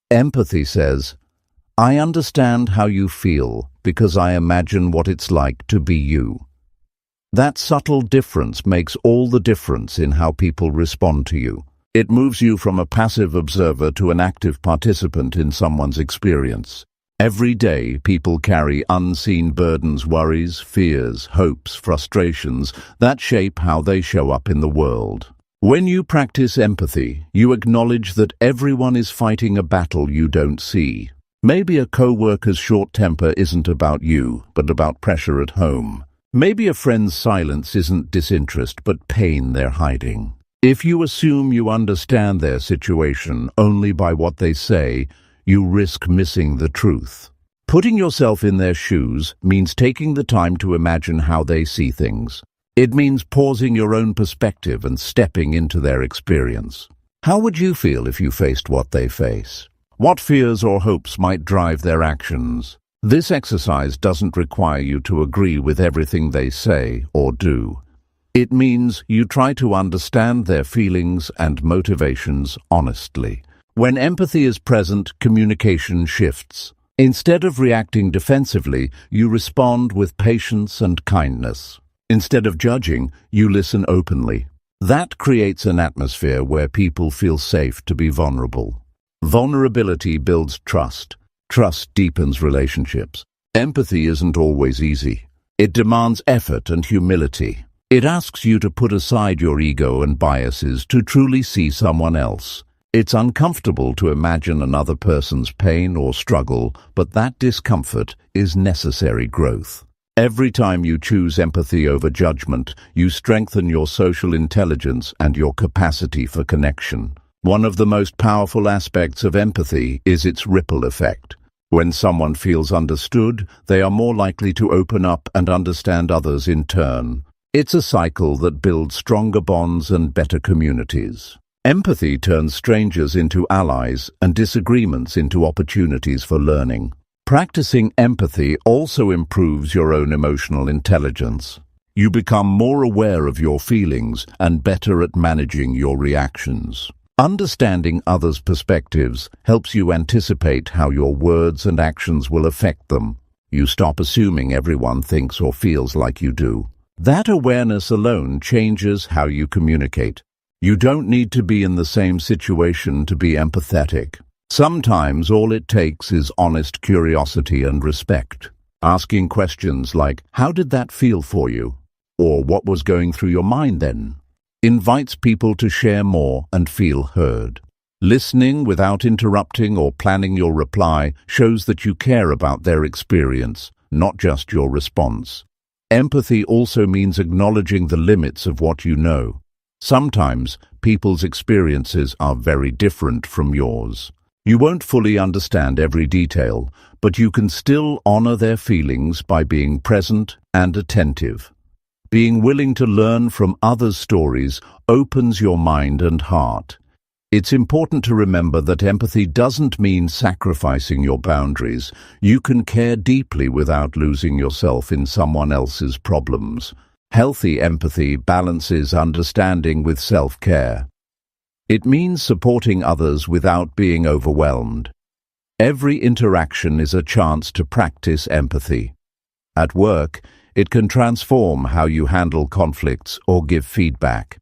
Speaker 1: Empathy says, I understand how you feel because I imagine what it's like to be you. That subtle difference makes all the difference in how people respond to you. It moves you from a passive observer to an active participant in someone's experience. Every day, people carry unseen burdens, worries, fears, hopes, frustrations that shape how they show up in the world. When you practice empathy, you acknowledge that everyone is fighting a battle you don't see. Maybe a co-worker's short temper isn't about you, but about pressure at home. Maybe a friend's silence isn't disinterest, but pain they're hiding. If you assume you understand their situation only by what they say, you risk missing the truth. Putting yourself in their shoes means taking the time to imagine how they see things. It means pausing your own perspective and stepping into their experience. How would you feel if you faced what they face? What fears or hopes might drive their actions? This exercise doesn't require you to agree with everything they say or do. It means you try to understand their feelings and motivations honestly. When empathy is present, communication shifts. Instead of reacting defensively, you respond with patience and kindness. Instead of judging, you listen openly. That creates an atmosphere where people feel safe to be vulnerable. Vulnerability builds trust. Trust deepens relationships. Empathy isn't always easy. It demands effort and humility. It asks you to put aside your ego and biases to truly see someone else. It's uncomfortable to imagine another person's pain or struggle, but that discomfort is necessary growth. Every time you choose empathy over judgment, you strengthen your social intelligence and your capacity for connection. One of the most powerful aspects of empathy is its ripple effect. When someone feels understood, they are more likely to open up and understand others in turn. It's a cycle that builds stronger bonds and better communities. Empathy turns strangers into allies and disagreements into opportunities for learning. Practicing empathy also improves your own emotional intelligence. You become more aware of your feelings and better at managing your reactions. Understanding others' perspectives helps you anticipate how your words and actions will affect them. You stop assuming everyone thinks or feels like you do. That awareness alone changes how you communicate. You don't need to be in the same situation to be empathetic. Sometimes all it takes is honest curiosity and respect. Asking questions like, "How did that feel for you?" or "What was going through your mind then?" invites people to share more and feel heard. Listening without interrupting or planning your reply shows that you care about their experience, not just your response. Empathy also means acknowledging the limits of what you know. Sometimes people's experiences are very different from yours. You won't fully understand every detail, but you can still honor their feelings by being present and attentive. Being willing to learn from others' stories opens your mind and heart. It's important to remember that empathy doesn't mean sacrificing your boundaries. You can care deeply without losing yourself in someone else's problems. Healthy empathy balances understanding with self-care. It means supporting others without being overwhelmed. Every interaction is a chance to practice empathy. At work, it can transform how you handle conflicts or give feedback.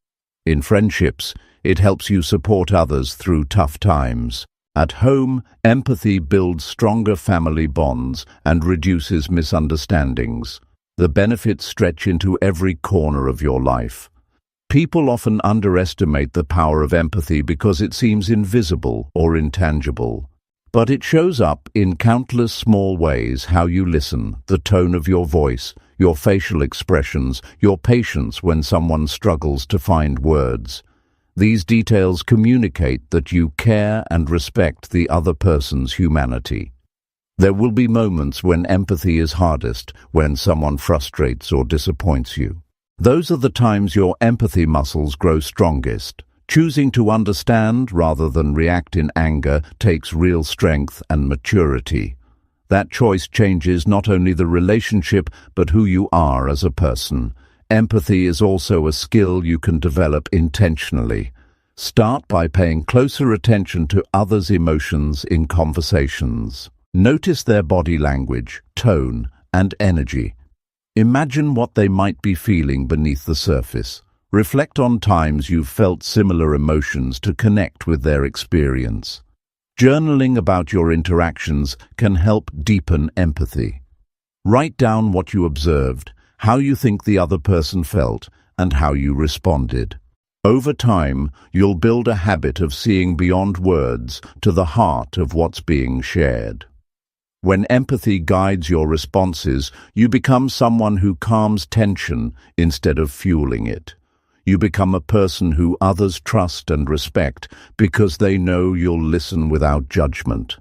Speaker 1: In friendships, it helps you support others through tough times. At home, empathy builds stronger family bonds and reduces misunderstandings. The benefits stretch into every corner of your life. People often underestimate the power of empathy because it seems invisible or intangible. But it shows up in countless small ways: how you listen, the tone of your voice, your facial expressions, your patience when someone struggles to find words. These details communicate that you care and respect the other person's humanity. There will be moments when empathy is hardest, when someone frustrates or disappoints you. Those are the times your empathy muscles grow strongest. Choosing to understand rather than react in anger takes real strength and maturity. That choice changes not only the relationship, but who you are as a person. Empathy is also a skill you can develop intentionally. Start by paying closer attention to others' emotions in conversations. Notice their body language, tone, and energy. Imagine what they might be feeling beneath the surface. Reflect on times you've felt similar emotions to connect with their experience. Journaling about your interactions can help deepen empathy. Write down what you observed, how you think the other person felt, and how you responded. Over time, you'll build a habit of seeing beyond words to the heart of what's being shared. When empathy guides your responses, you become someone who calms tension instead of fueling it. You become a person who others trust and respect because they know you'll listen without judgment.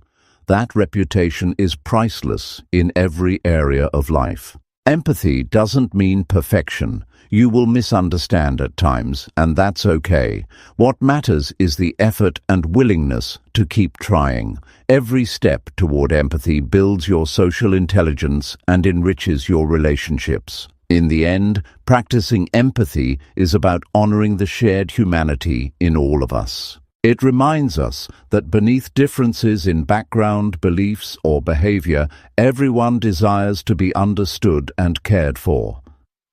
Speaker 1: That reputation is priceless in every area of life. Empathy doesn't mean perfection. You will misunderstand at times, and that's okay. What matters is the effort and willingness to keep trying. Every step toward empathy builds your social intelligence and enriches your relationships. In the end, practicing empathy is about honoring the shared humanity in all of us. It reminds us that beneath differences in background, beliefs, or behavior, everyone desires to be understood and cared for.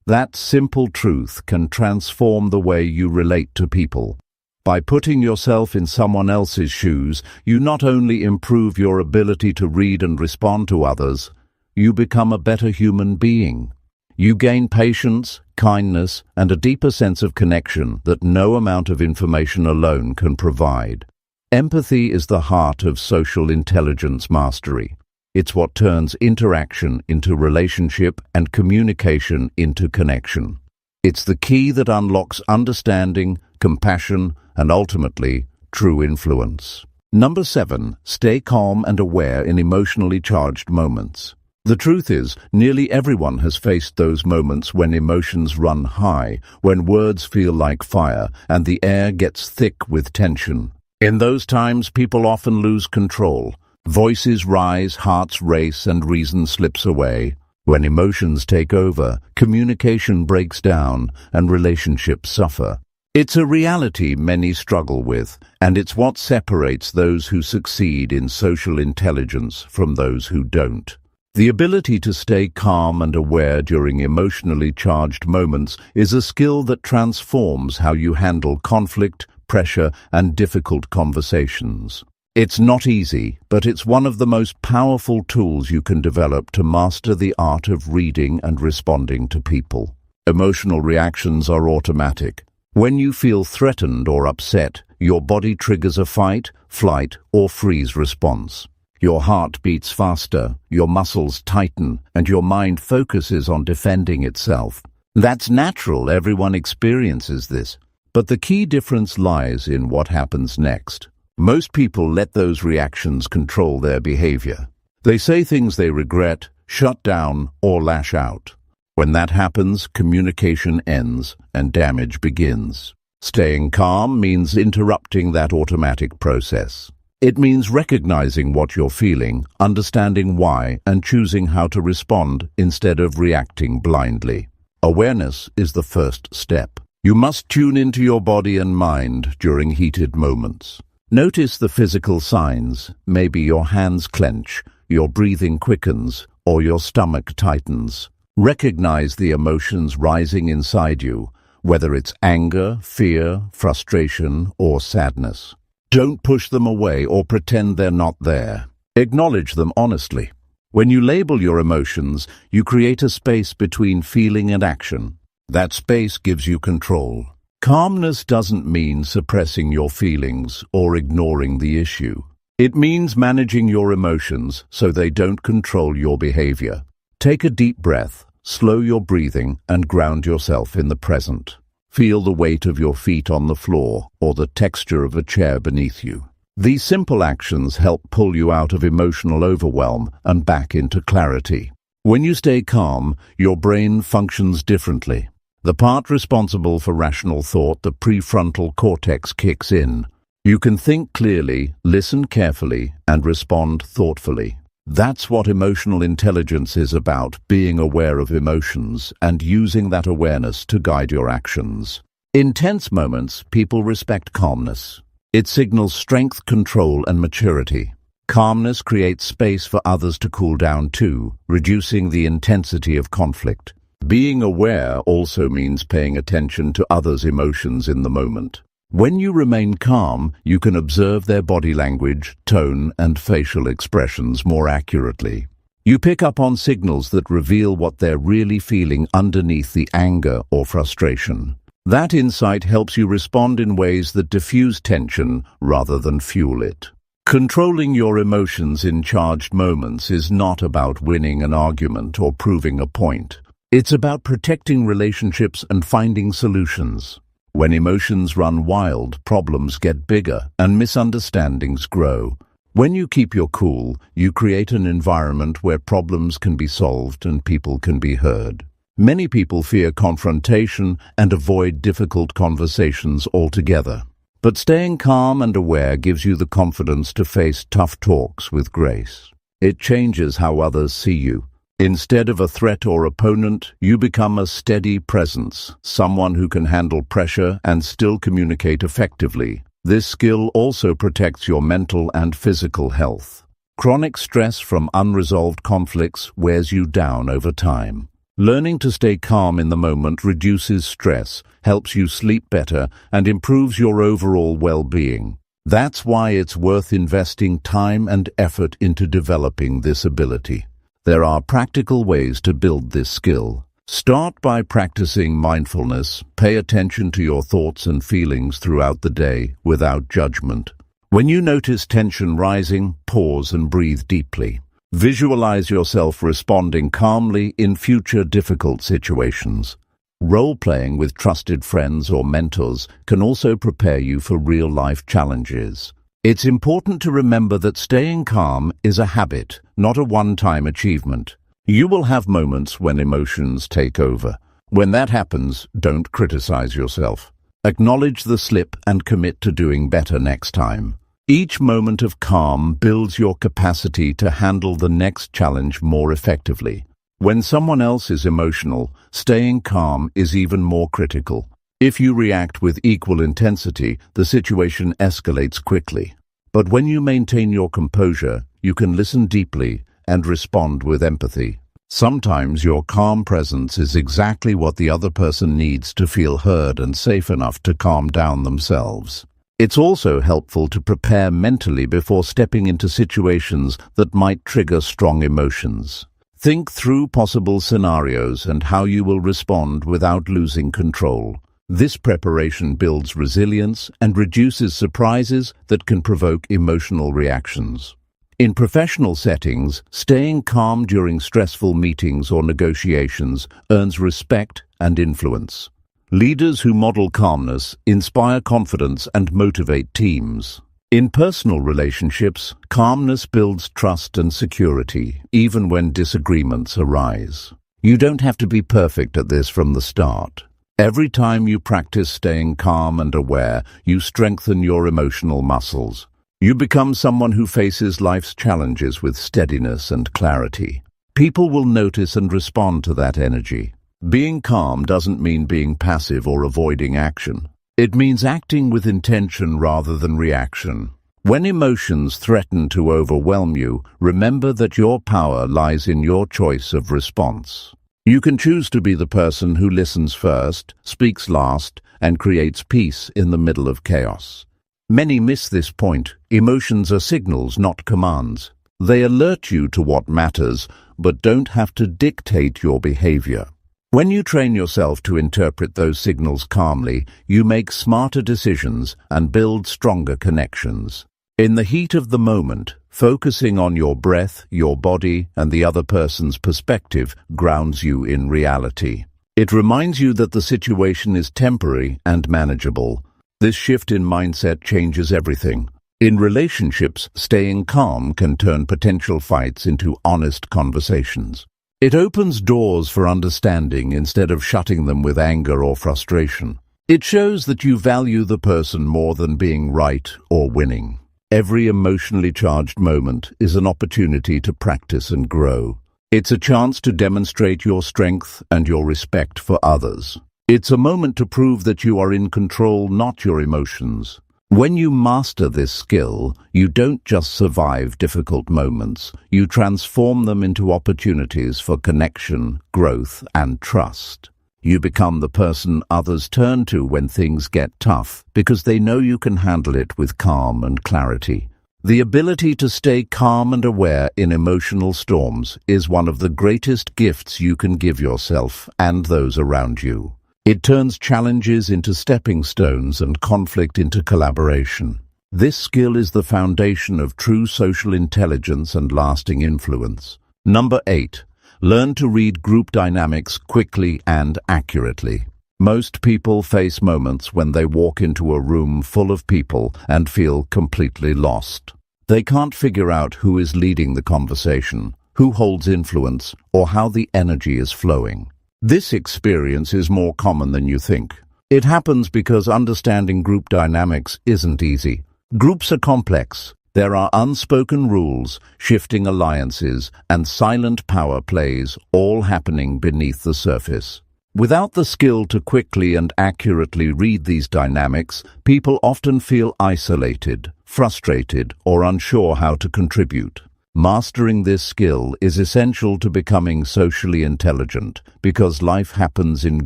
Speaker 1: That simple truth can transform the way you relate to people. By putting yourself in someone else's shoes, you not only improve your ability to read and respond to others, you become a better human being. You gain patience, kindness, and a deeper sense of connection that no amount of information alone can provide. Empathy is the heart of social intelligence mastery. It's what turns interaction into relationship and communication into connection. It's the key that unlocks understanding, compassion, and ultimately, true influence. Number 7, stay calm and aware in emotionally charged moments. The truth is, nearly everyone has faced those moments when emotions run high, when words feel like fire, and the air gets thick with tension. In those times, people often lose control. Voices rise, hearts race, and reason slips away. When emotions take over, communication breaks down, and relationships suffer. It's a reality many struggle with, and it's what separates those who succeed in social intelligence from those who don't. The ability to stay calm and aware during emotionally charged moments is a skill that transforms how you handle conflict, pressure, and difficult conversations. It's not easy, but it's one of the most powerful tools you can develop to master the art of reading and responding to people. Emotional reactions are automatic. When you feel threatened or upset, your body triggers a fight, flight, or freeze response. Your heart beats faster, your muscles tighten, and your mind focuses on defending itself. That's natural, everyone experiences this. But the key difference lies in what happens next. Most people let those reactions control their behavior. They say things they regret, shut down, or lash out. When that happens, communication ends and damage begins. Staying calm means interrupting that automatic process. It means recognizing what you're feeling, understanding why, and choosing how to respond instead of reacting blindly. Awareness is the first step. You must tune into your body and mind during heated moments. Notice the physical signs. Maybe your hands clench, your breathing quickens, or your stomach tightens. Recognize the emotions rising inside you, whether it's anger, fear, frustration, or sadness. Don't push them away or pretend they're not there. Acknowledge them honestly. When you label your emotions, you create a space between feeling and action. That space gives you control. Calmness doesn't mean suppressing your feelings or ignoring the issue. It means managing your emotions so they don't control your behavior. Take a deep breath, slow your breathing, and ground yourself in the present. Feel the weight of your feet on the floor or the texture of a chair beneath you. These simple actions help pull you out of emotional overwhelm and back into clarity. When you stay calm, your brain functions differently. The part responsible for rational thought, the prefrontal cortex, kicks in. You can think clearly, listen carefully, and respond thoughtfully. That's what emotional intelligence is about, being aware of emotions and using that awareness to guide your actions. In tense moments, people respect calmness. It signals strength, control, and maturity. Calmness creates space for others to cool down too, reducing the intensity of conflict. Being aware also means paying attention to others' emotions in the moment. When you remain calm, you can observe their body language, tone, and facial expressions more accurately. You pick up on signals that reveal what they're really feeling underneath the anger or frustration. That insight helps you respond in ways that diffuse tension rather than fuel it. Controlling your emotions in charged moments is not about winning an argument or proving a point. It's about protecting relationships and finding solutions. When emotions run wild, problems get bigger and misunderstandings grow. When you keep your cool, you create an environment where problems can be solved and people can be heard. Many people fear confrontation and avoid difficult conversations altogether. But staying calm and aware gives you the confidence to face tough talks with grace. It changes how others see you. Instead of a threat or opponent, you become a steady presence, someone who can handle pressure and still communicate effectively. This skill also protects your mental and physical health. Chronic stress from unresolved conflicts wears you down over time. Learning to stay calm in the moment reduces stress, helps you sleep better, and improves your overall well-being. That's why it's worth investing time and effort into developing this ability. There are practical ways to build this skill. Start by practicing mindfulness. Pay attention to your thoughts and feelings throughout the day without judgment. When you notice tension rising, pause and breathe deeply. Visualize yourself responding calmly in future difficult situations. Role-playing with trusted friends or mentors can also prepare you for real-life challenges. It's important to remember that staying calm is a habit, not a one-time achievement. You will have moments when emotions take over. When that happens, don't criticize yourself. Acknowledge the slip and commit to doing better next time. Each moment of calm builds your capacity to handle the next challenge more effectively. When someone else is emotional, staying calm is even more critical. If you react with equal intensity, the situation escalates quickly. But when you maintain your composure, you can listen deeply and respond with empathy. Sometimes your calm presence is exactly what the other person needs to feel heard and safe enough to calm down themselves. It's also helpful to prepare mentally before stepping into situations that might trigger strong emotions. Think through possible scenarios and how you will respond without losing control. This preparation builds resilience and reduces surprises that can provoke emotional reactions. In professional settings, staying calm during stressful meetings or negotiations earns respect and influence. Leaders who model calmness inspire confidence and motivate teams. In personal relationships, calmness builds trust and security, even when disagreements arise. You don't have to be perfect at this from the start. Every time you practice staying calm and aware, you strengthen your emotional muscles. You become someone who faces life's challenges with steadiness and clarity. People will notice and respond to that energy. Being calm doesn't mean being passive or avoiding action. It means acting with intention rather than reaction. When emotions threaten to overwhelm you, remember that your power lies in your choice of response. You can choose to be the person who listens first, speaks last, and creates peace in the middle of chaos. Many miss this point. Emotions are signals, not commands. They alert you to what matters, but don't have to dictate your behavior. When you train yourself to interpret those signals calmly, you make smarter decisions and build stronger connections. In the heat of the moment, focusing on your breath, your body, and the other person's perspective grounds you in reality. It reminds you that the situation is temporary and manageable. This shift in mindset changes everything. In relationships, staying calm can turn potential fights into honest conversations. It opens doors for understanding instead of shutting them with anger or frustration. It shows that you value the person more than being right or winning. Every emotionally charged moment is an opportunity to practice and grow. It's a chance to demonstrate your strength and your respect for others. It's a moment to prove that you are in control, not your emotions. When you master this skill, you don't just survive difficult moments, you transform them into opportunities for connection, growth, and trust. You become the person others turn to when things get tough, because they know you can handle it with calm and clarity. The ability to stay calm and aware in emotional storms is one of the greatest gifts you can give yourself and those around you. It turns challenges into stepping stones and conflict into collaboration. This skill is the foundation of true social intelligence and lasting influence. Number 8. Learn to read group dynamics quickly and accurately. Most people face moments when they walk into a room full of people and feel completely lost. They can't figure out who is leading the conversation, who holds influence, or how the energy is flowing. This experience is more common than you think. It happens because understanding group dynamics isn't easy. Groups are complex. There are unspoken rules, shifting alliances, and silent power plays all happening beneath the surface. Without the skill to quickly and accurately read these dynamics, people often feel isolated, frustrated, or unsure how to contribute. Mastering this skill is essential to becoming socially intelligent because life happens in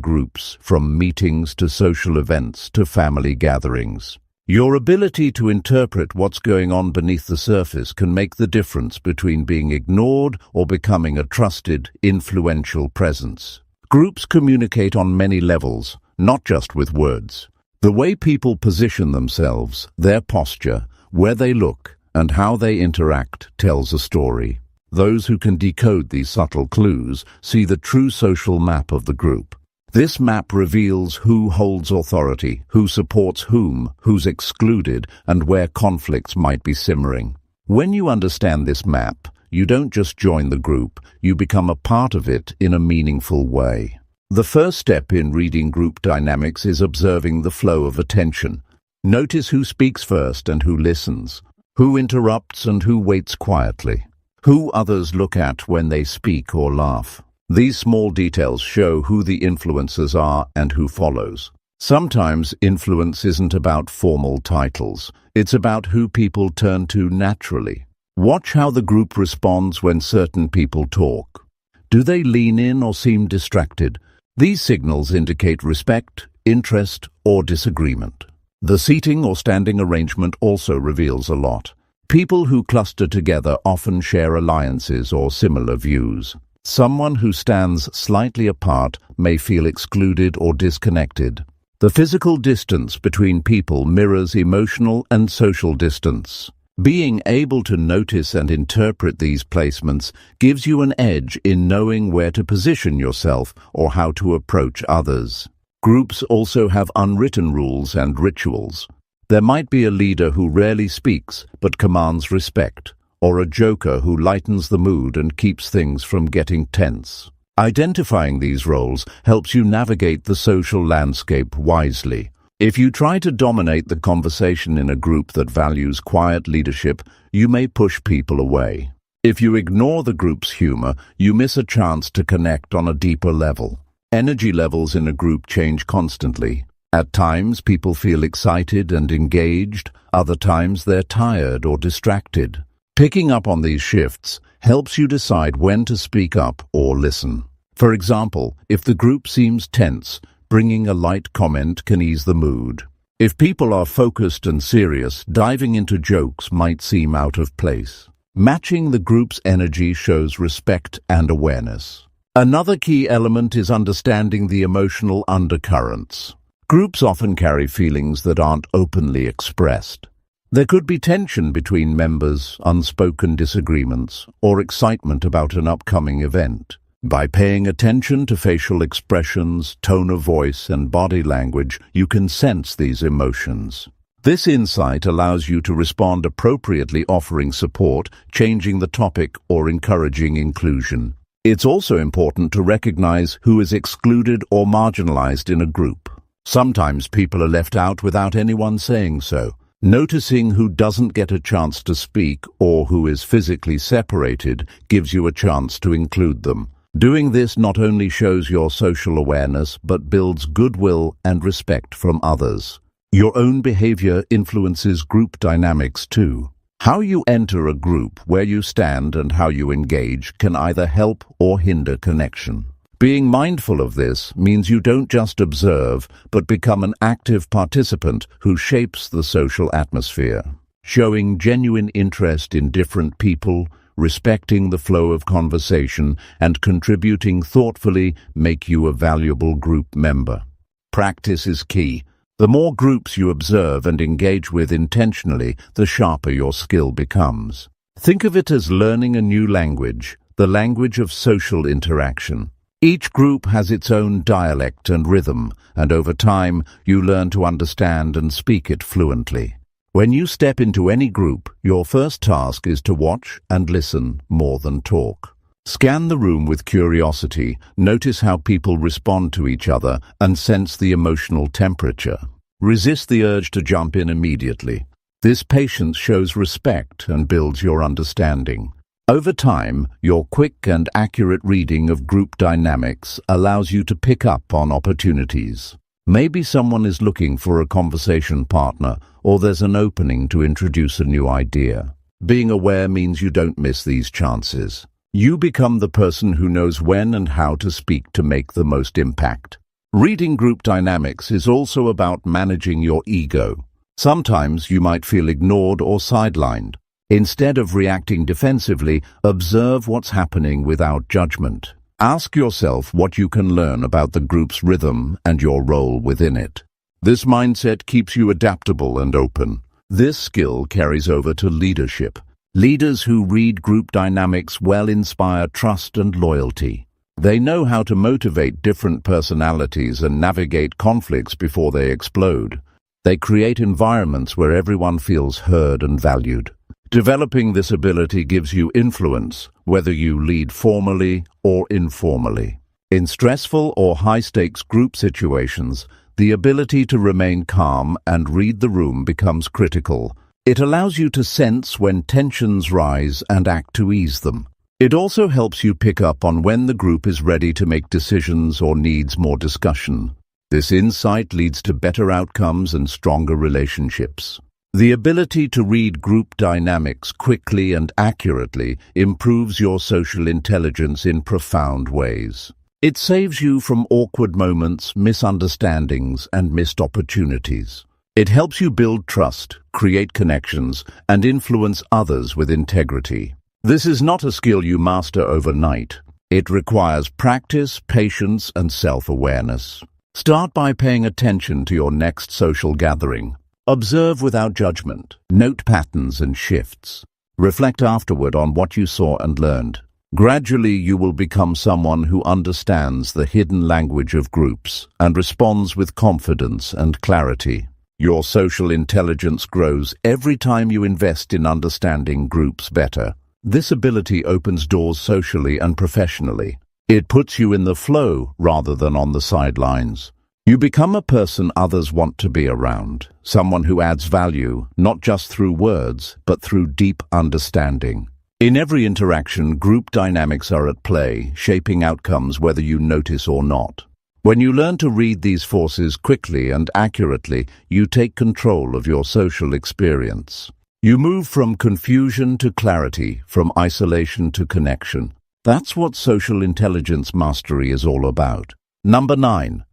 Speaker 1: groups, from meetings to social events to family gatherings. Your ability to interpret what's going on beneath the surface can make the difference between being ignored or becoming a trusted, influential presence. Groups communicate on many levels, not just with words. The way people position themselves, their posture, where they look, and how they interact tells a story. Those who can decode these subtle clues see the true social map of the group. This map reveals who holds authority, who supports whom, who's excluded, and where conflicts might be simmering. When you understand this map, you don't just join the group, you become a part of it in a meaningful way. The first step in reading group dynamics is observing the flow of attention. Notice who speaks first and who listens, who interrupts and who waits quietly, who others look at when they speak or laugh. These small details show who the influencers are and who follows. Sometimes influence isn't about formal titles. It's about who people turn to naturally. Watch how the group responds when certain people talk. Do they lean in or seem distracted? These signals indicate respect, interest, or disagreement. The seating or standing arrangement also reveals a lot. People who cluster together often share alliances or similar views. Someone who stands slightly apart may feel excluded or disconnected. The physical distance between people mirrors emotional and social distance. Being able to notice and interpret these placements gives you an edge in knowing where to position yourself or how to approach others. Groups also have unwritten rules and rituals. There might be a leader who rarely speaks but commands respect, or a joker who lightens the mood and keeps things from getting tense. Identifying these roles helps you navigate the social landscape wisely. If you try to dominate the conversation in a group that values quiet leadership, you may push people away. If you ignore the group's humor, you miss a chance to connect on a deeper level. Energy levels in a group change constantly. At times, people feel excited and engaged. Other times, they're tired or distracted. Picking up on these shifts helps you decide when to speak up or listen. For example, if the group seems tense, bringing a light comment can ease the mood. If people are focused and serious, diving into jokes might seem out of place. Matching the group's energy shows respect and awareness. Another key element is understanding the emotional undercurrents. Groups often carry feelings that aren't openly expressed. There could be tension between members, unspoken disagreements, or excitement about an upcoming event. By paying attention to facial expressions, tone of voice, and body language, you can sense these emotions. This insight allows you to respond appropriately, offering support, changing the topic, or encouraging inclusion. It's also important to recognize who is excluded or marginalized in a group. Sometimes people are left out without anyone saying so. Noticing who doesn't get a chance to speak or who is physically separated gives you a chance to include them. Doing this not only shows your social awareness but builds goodwill and respect from others. Your own behavior influences group dynamics too. How you enter a group, where you stand, and how you engage can either help or hinder connection. Being mindful of this means you don't just observe, but become an active participant who shapes the social atmosphere. Showing genuine interest in different people, respecting the flow of conversation, and contributing thoughtfully make you a valuable group member. Practice is key. The more groups you observe and engage with intentionally, the sharper your skill becomes. Think of it as learning a new language, the language of social interaction. Each group has its own dialect and rhythm, and over time, you learn to understand and speak it fluently. When you step into any group, your first task is to watch and listen more than talk. Scan the room with curiosity, notice how people respond to each other, and sense the emotional temperature. Resist the urge to jump in immediately. This patience shows respect and builds your understanding. Over time, your quick and accurate reading of group dynamics allows you to pick up on opportunities. Maybe someone is looking for a conversation partner, or there's an opening to introduce a new idea. Being aware means you don't miss these chances. You become the person who knows when and how to speak to make the most impact. Reading group dynamics is also about managing your ego. Sometimes you might feel ignored or sidelined. Instead of reacting defensively, observe what's happening without judgment. Ask yourself what you can learn about the group's rhythm and your role within it. This mindset keeps you adaptable and open. This skill carries over to leadership. Leaders who read group dynamics well inspire trust and loyalty. They know how to motivate different personalities and navigate conflicts before they explode. They create environments where everyone feels heard and valued. Developing this ability gives you influence, whether you lead formally or informally. In stressful or high-stakes group situations, the ability to remain calm and read the room becomes critical. It allows you to sense when tensions rise and act to ease them. It also helps you pick up on when the group is ready to make decisions or needs more discussion. This insight leads to better outcomes and stronger relationships. The ability to read group dynamics quickly and accurately improves your social intelligence in profound ways. It saves you from awkward moments, misunderstandings, and missed opportunities. It helps you build trust, create connections, and influence others with integrity. This is not a skill you master overnight. It requires practice, patience, and self-awareness. Start by paying attention to your next social gathering. Observe without judgment. Note patterns and shifts. Reflect afterward on what you saw and learned. Gradually, you will become someone who understands the hidden language of groups and responds with confidence and clarity. Your social intelligence grows every time you invest in understanding groups better. This ability opens doors socially and professionally. It puts you in the flow rather than on the sidelines. You become a person others want to be around, someone who adds value, not just through words, but through deep understanding. In every interaction, group dynamics are at play, shaping outcomes whether you notice or not. When you learn to read these forces quickly and accurately, you take control of your social experience. You move from confusion to clarity, from isolation to connection. That's what social intelligence mastery is all about. Number 9.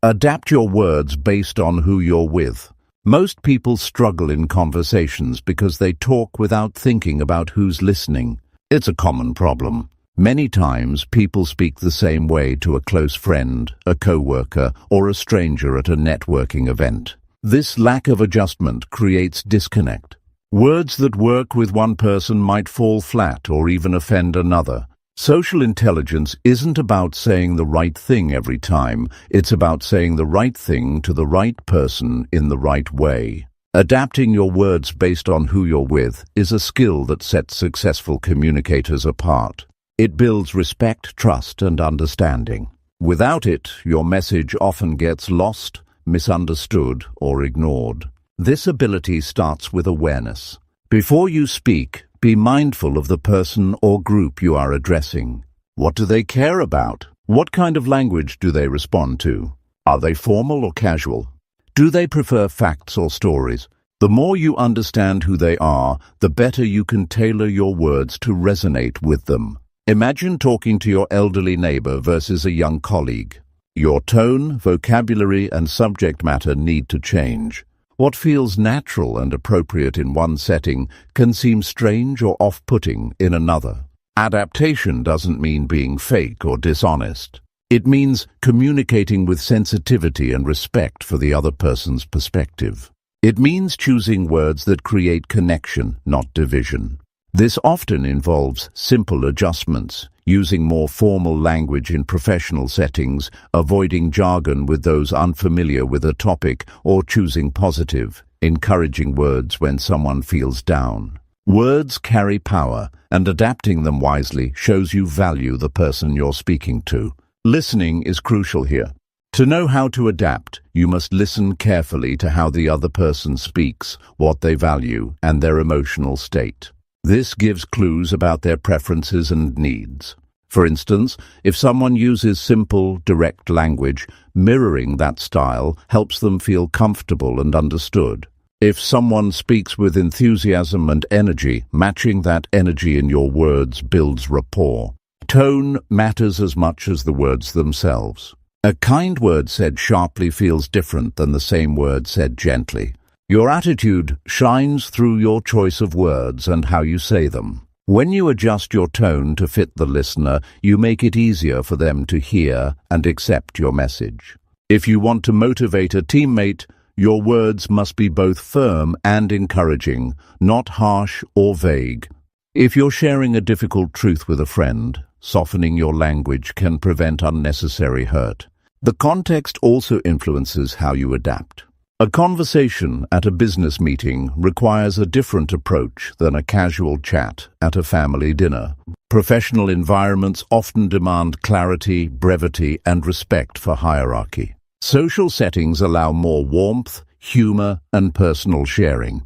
Speaker 1: Adapt your words based on who you're with. Most people struggle in conversations because they talk without thinking about who's listening. It's a common problem. Many times, people speak the same way to a close friend, a coworker, or a stranger at a networking event. This lack of adjustment creates disconnect. Words that work with one person might fall flat or even offend another. Social intelligence isn't about saying the right thing every time. It's about saying the right thing to the right person in the right way. Adapting your words based on who you're with is a skill that sets successful communicators apart. It builds respect, trust, and understanding. Without it, your message often gets lost, misunderstood, or ignored. This ability starts with awareness. Before you speak, be mindful of the person or group you are addressing. What do they care about? What kind of language do they respond to? Are they formal or casual? Do they prefer facts or stories? The more you understand who they are, the better you can tailor your words to resonate with them. Imagine talking to your elderly neighbor versus a young colleague. Your tone, vocabulary, and subject matter need to change. What feels natural and appropriate in one setting can seem strange or off-putting in another. Adaptation doesn't mean being fake or dishonest. It means communicating with sensitivity and respect for the other person's perspective. It means choosing words that create connection, not division. This often involves simple adjustments, using more formal language in professional settings, avoiding jargon with those unfamiliar with a topic, or choosing positive, encouraging words when someone feels down. Words carry power, and adapting them wisely shows you value the person you're speaking to. Listening is crucial here. To know how to adapt, you must listen carefully to how the other person speaks, what they value, and their emotional state. This gives clues about their preferences and needs. For instance, if someone uses simple, direct language, mirroring that style helps them feel comfortable and understood. If someone speaks with enthusiasm and energy, matching that energy in your words builds rapport. Tone matters as much as the words themselves. A kind word said sharply feels different than the same word said gently. Your attitude shines through your choice of words and how you say them. When you adjust your tone to fit the listener, you make it easier for them to hear and accept your message. If you want to motivate a teammate, your words must be both firm and encouraging, not harsh or vague. If you're sharing a difficult truth with a friend, softening your language can prevent unnecessary hurt. The context also influences how you adapt. A conversation at a business meeting requires a different approach than a casual chat at a family dinner. Professional environments often demand clarity, brevity, and respect for hierarchy. Social settings allow more warmth, humor, and personal sharing.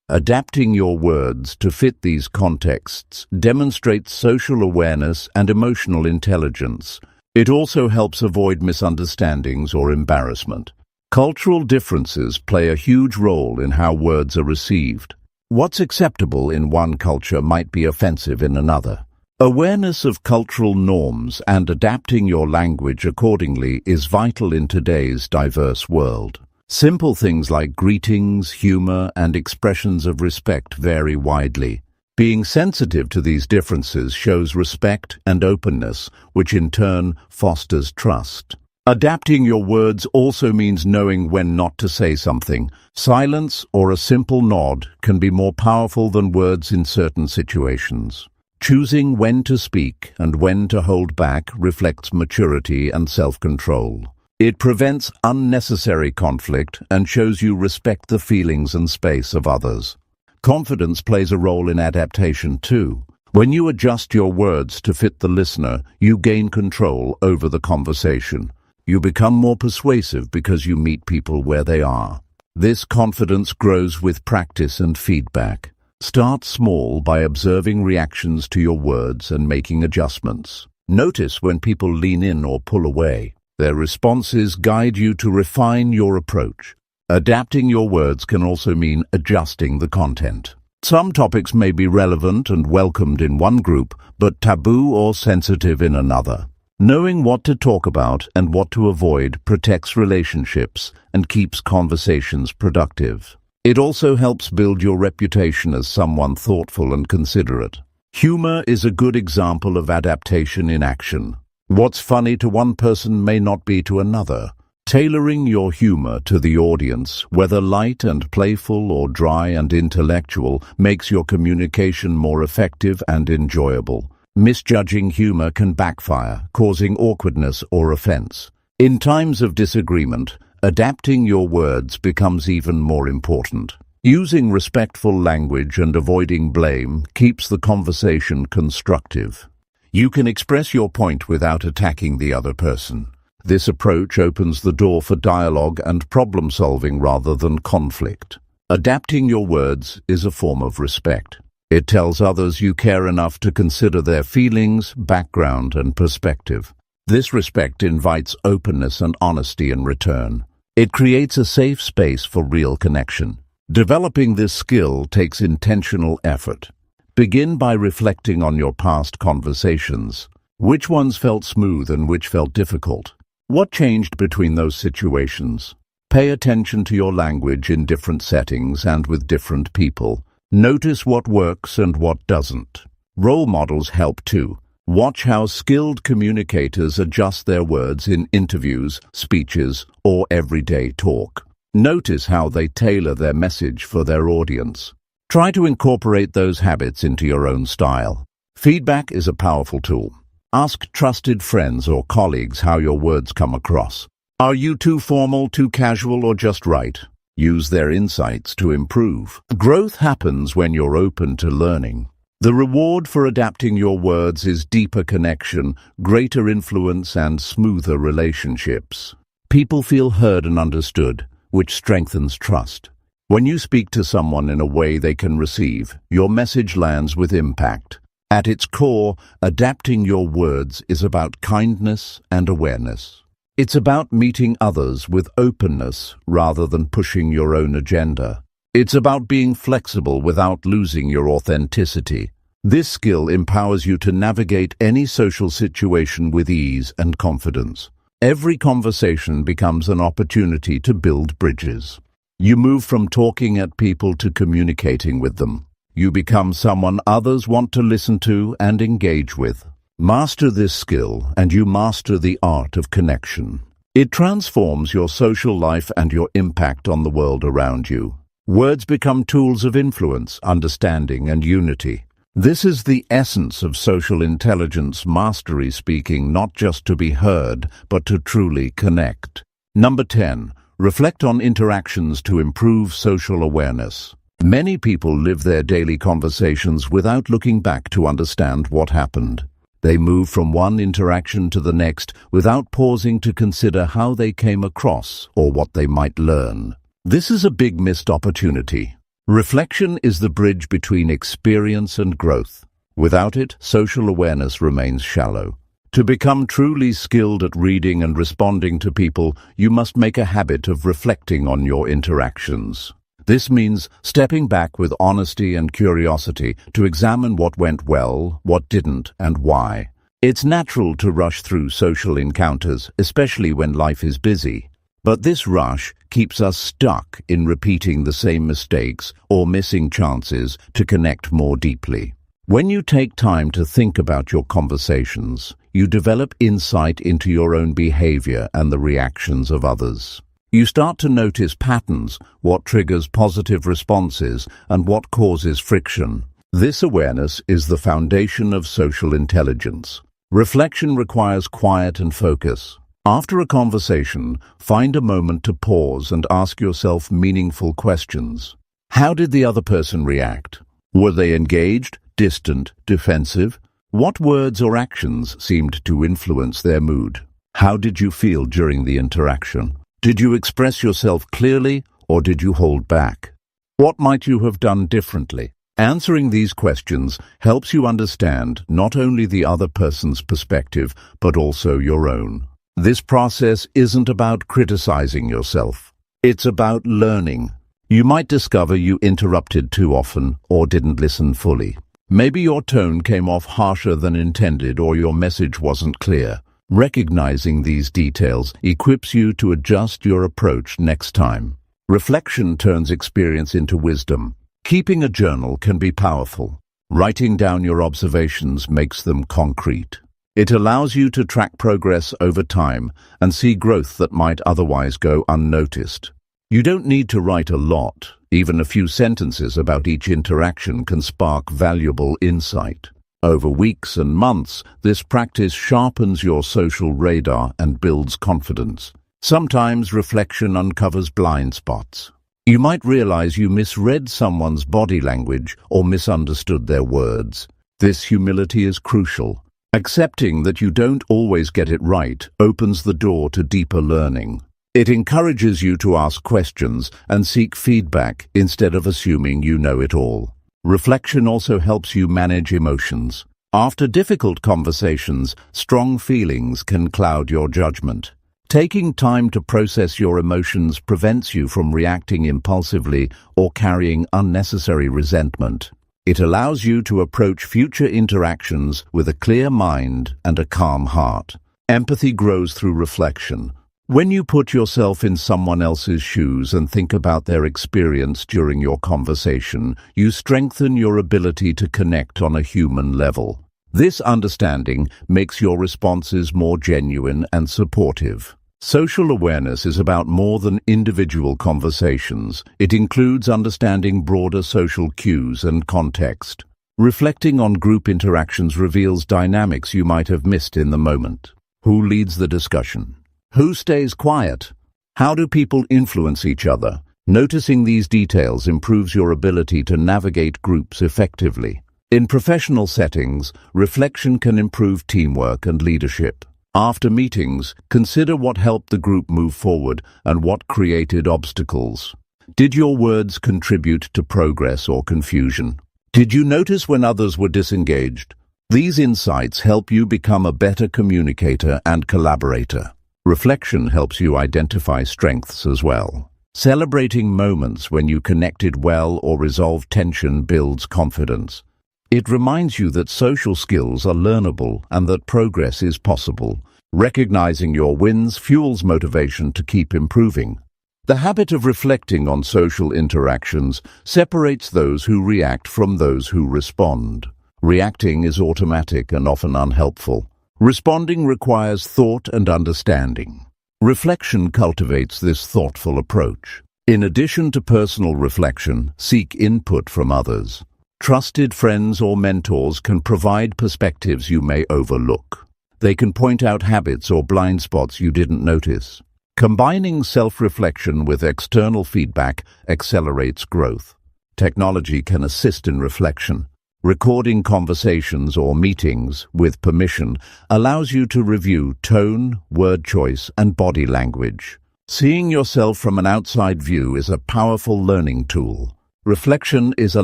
Speaker 1: Adapting your words to fit these contexts demonstrates social awareness and emotional intelligence. It also helps avoid misunderstandings or embarrassment. Cultural differences play a huge role in how words are received. What's acceptable in one culture might be offensive in another. Awareness of cultural norms and adapting your language accordingly is vital in today's diverse world. Simple things like greetings, humor, and expressions of respect vary widely. Being sensitive to these differences shows respect and openness, which in turn fosters trust. Adapting your words also means knowing when not to say something. Silence or a simple nod can be more powerful than words in certain situations. Choosing when to speak and when to hold back reflects maturity and self-control. It prevents unnecessary conflict and shows you respect the feelings and space of others. Confidence plays a role in adaptation too. When you adjust your words to fit the listener, you gain control over the conversation. You become more persuasive because you meet people where they are. This confidence grows with practice and feedback. Start small by observing reactions to your words and making adjustments. Notice when people lean in or pull away. Their responses guide you to refine your approach. Adapting your words can also mean adjusting the content. Some topics may be relevant and welcomed in one group, but taboo or sensitive in another. Knowing what to talk about and what to avoid protects relationships and keeps conversations productive. It also helps build your reputation as someone thoughtful and considerate. Humor is a good example of adaptation in action. What's funny to one person may not be to another. Tailoring your humor to the audience, whether light and playful or dry and intellectual, makes your communication more effective and enjoyable. Misjudging humor can backfire, causing awkwardness or offense. In times of disagreement, adapting your words becomes even more important. Using respectful language and avoiding blame keeps the conversation constructive. You can express your point without attacking the other person. This approach opens the door for dialogue and problem-solving rather than conflict. Adapting your words is a form of respect. It tells others you care enough to consider their feelings, background, and perspective. This respect invites openness and honesty in return. It creates a safe space for real connection. Developing this skill takes intentional effort. Begin by reflecting on your past conversations. Which ones felt smooth and which felt difficult? What changed between those situations? Pay attention to your language in different settings and with different people. Notice what works and what doesn't. Role models help too. Watch how skilled communicators adjust their words in interviews, speeches, or everyday talk. Notice how they tailor their message for their audience. Try to incorporate those habits into your own style. Feedback is a powerful tool. Ask trusted friends or colleagues how your words come across. Are you too formal, too casual, or just right? Use their insights to improve. Growth happens when you're open to learning. The reward for adapting your words is deeper connection, greater influence, and smoother relationships. People feel heard and understood, which strengthens trust. When you speak to someone in a way they can receive, your message lands with impact. At its core, adapting your words is about kindness and awareness. It's about meeting others with openness rather than pushing your own agenda. It's about being flexible without losing your authenticity. This skill empowers you to navigate any social situation with ease and confidence. Every conversation becomes an opportunity to build bridges. You move from talking at people to communicating with them. You become someone others want to listen to and engage with. Master this skill, and you master the art of connection. It transforms your social life and your impact on the world around you. Words become tools of influence, understanding, and unity. This is the essence of social intelligence mastery, speaking not just to be heard, but to truly connect. Number 10. Reflect on interactions to improve social awareness. Many people live their daily conversations without looking back to understand what happened. They move from one interaction to the next without pausing to consider how they came across or what they might learn. This is a big missed opportunity. Reflection is the bridge between experience and growth. Without it, social awareness remains shallow. To become truly skilled at reading and responding to people, you must make a habit of reflecting on your interactions. This means stepping back with honesty and curiosity to examine what went well, what didn't, and why. It's natural to rush through social encounters, especially when life is busy. But this rush keeps us stuck in repeating the same mistakes or missing chances to connect more deeply. When you take time to think about your conversations, you develop insight into your own behavior and the reactions of others. You start to notice patterns, what triggers positive responses and what causes friction. This awareness is the foundation of social intelligence. Reflection requires quiet and focus. After a conversation, find a moment to pause and ask yourself meaningful questions. How did the other person react? Were they engaged, distant, defensive? What words or actions seemed to influence their mood? How did you feel during the interaction? Did you express yourself clearly, or did you hold back? What might you have done differently? Answering these questions helps you understand not only the other person's perspective, but also your own. This process isn't about criticizing yourself. It's about learning. You might discover you interrupted too often or didn't listen fully. Maybe your tone came off harsher than intended or your message wasn't clear. Recognizing these details equips you to adjust your approach next time. Reflection turns experience into wisdom. Keeping a journal can be powerful. Writing down your observations makes them concrete. It allows you to track progress over time and see growth that might otherwise go unnoticed. You don't need to write a lot. Even a few sentences about each interaction can spark valuable insight. Over weeks and months, this practice sharpens your social radar and builds confidence. Sometimes reflection uncovers blind spots. You might realize you misread someone's body language or misunderstood their words. This humility is crucial. Accepting that you don't always get it right opens the door to deeper learning. It encourages you to ask questions and seek feedback instead of assuming you know it all. Reflection also helps you manage emotions. After difficult conversations, strong feelings can cloud your judgment. Taking time to process your emotions prevents you from reacting impulsively or carrying unnecessary resentment. It allows you to approach future interactions with a clear mind and a calm heart. Empathy grows through reflection. When you put yourself in someone else's shoes and think about their experience during your conversation, you strengthen your ability to connect on a human level. This understanding makes your responses more genuine and supportive. Social awareness is about more than individual conversations. It includes understanding broader social cues and context. Reflecting on group interactions reveals dynamics you might have missed in the moment. Who leads the discussion? Who stays quiet? How do people influence each other? Noticing these details improves your ability to navigate groups effectively. In professional settings, reflection can improve teamwork and leadership. After meetings, consider what helped the group move forward and what created obstacles. Did your words contribute to progress or confusion? Did you notice when others were disengaged? These insights help you become a better communicator and collaborator. Reflection helps you identify strengths as well. Celebrating moments when you connected well or resolved tension builds confidence. It reminds you that social skills are learnable and that progress is possible. Recognizing your wins fuels motivation to keep improving. The habit of reflecting on social interactions separates those who react from those who respond. Reacting is automatic and often unhelpful. Responding requires thought and understanding. Reflection cultivates this thoughtful approach. In addition to personal reflection, seek input from others. Trusted friends or mentors can provide perspectives you may overlook. They can point out habits or blind spots you didn't notice. Combining self-reflection with external feedback accelerates growth. Technology can assist in reflection. Recording conversations or meetings with permission allows you to review tone, word choice, and body language. Seeing yourself from an outside view is a powerful learning tool. Reflection is a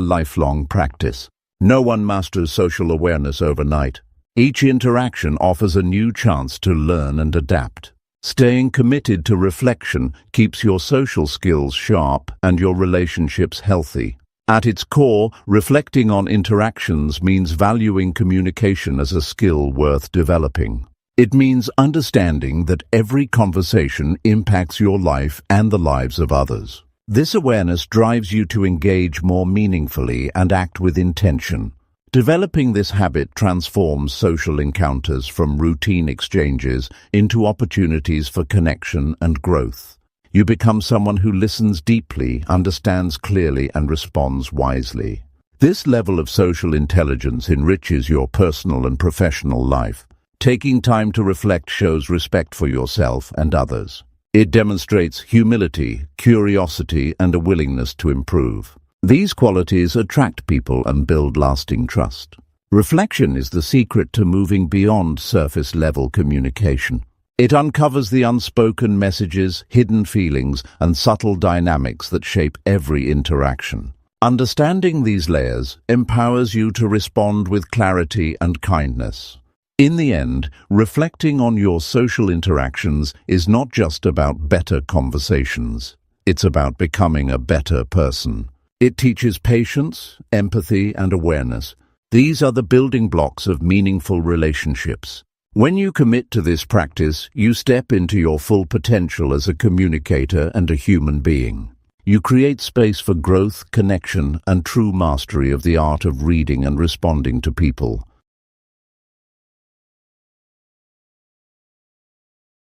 Speaker 1: lifelong practice. No one masters social awareness overnight. Each interaction offers a new chance to learn and adapt. Staying committed to reflection keeps your social skills sharp and your relationships healthy. At its core, reflecting on interactions means valuing communication as a skill worth developing. It means understanding that every conversation impacts your life and the lives of others. This awareness drives you to engage more meaningfully and act with intention. Developing this habit transforms social encounters from routine exchanges into opportunities for connection and growth. You become someone who listens deeply, understands clearly, and responds wisely. This level of social intelligence enriches your personal and professional life. Taking time to reflect shows respect for yourself and others. It demonstrates humility, curiosity, and a willingness to improve. These qualities attract people and build lasting trust. Reflection is the secret to moving beyond surface-level communication. It uncovers the unspoken messages, hidden feelings, and subtle dynamics that shape every interaction. Understanding these layers empowers you to respond with clarity and kindness. In the end, reflecting on your social interactions is not just about better conversations. It's about becoming a better person. It teaches patience, empathy, and awareness. These are the building blocks of meaningful relationships. When you commit to this practice, you step into your full potential as a communicator and a human being. You create space for growth, connection, and true mastery of the art of reading and responding to people.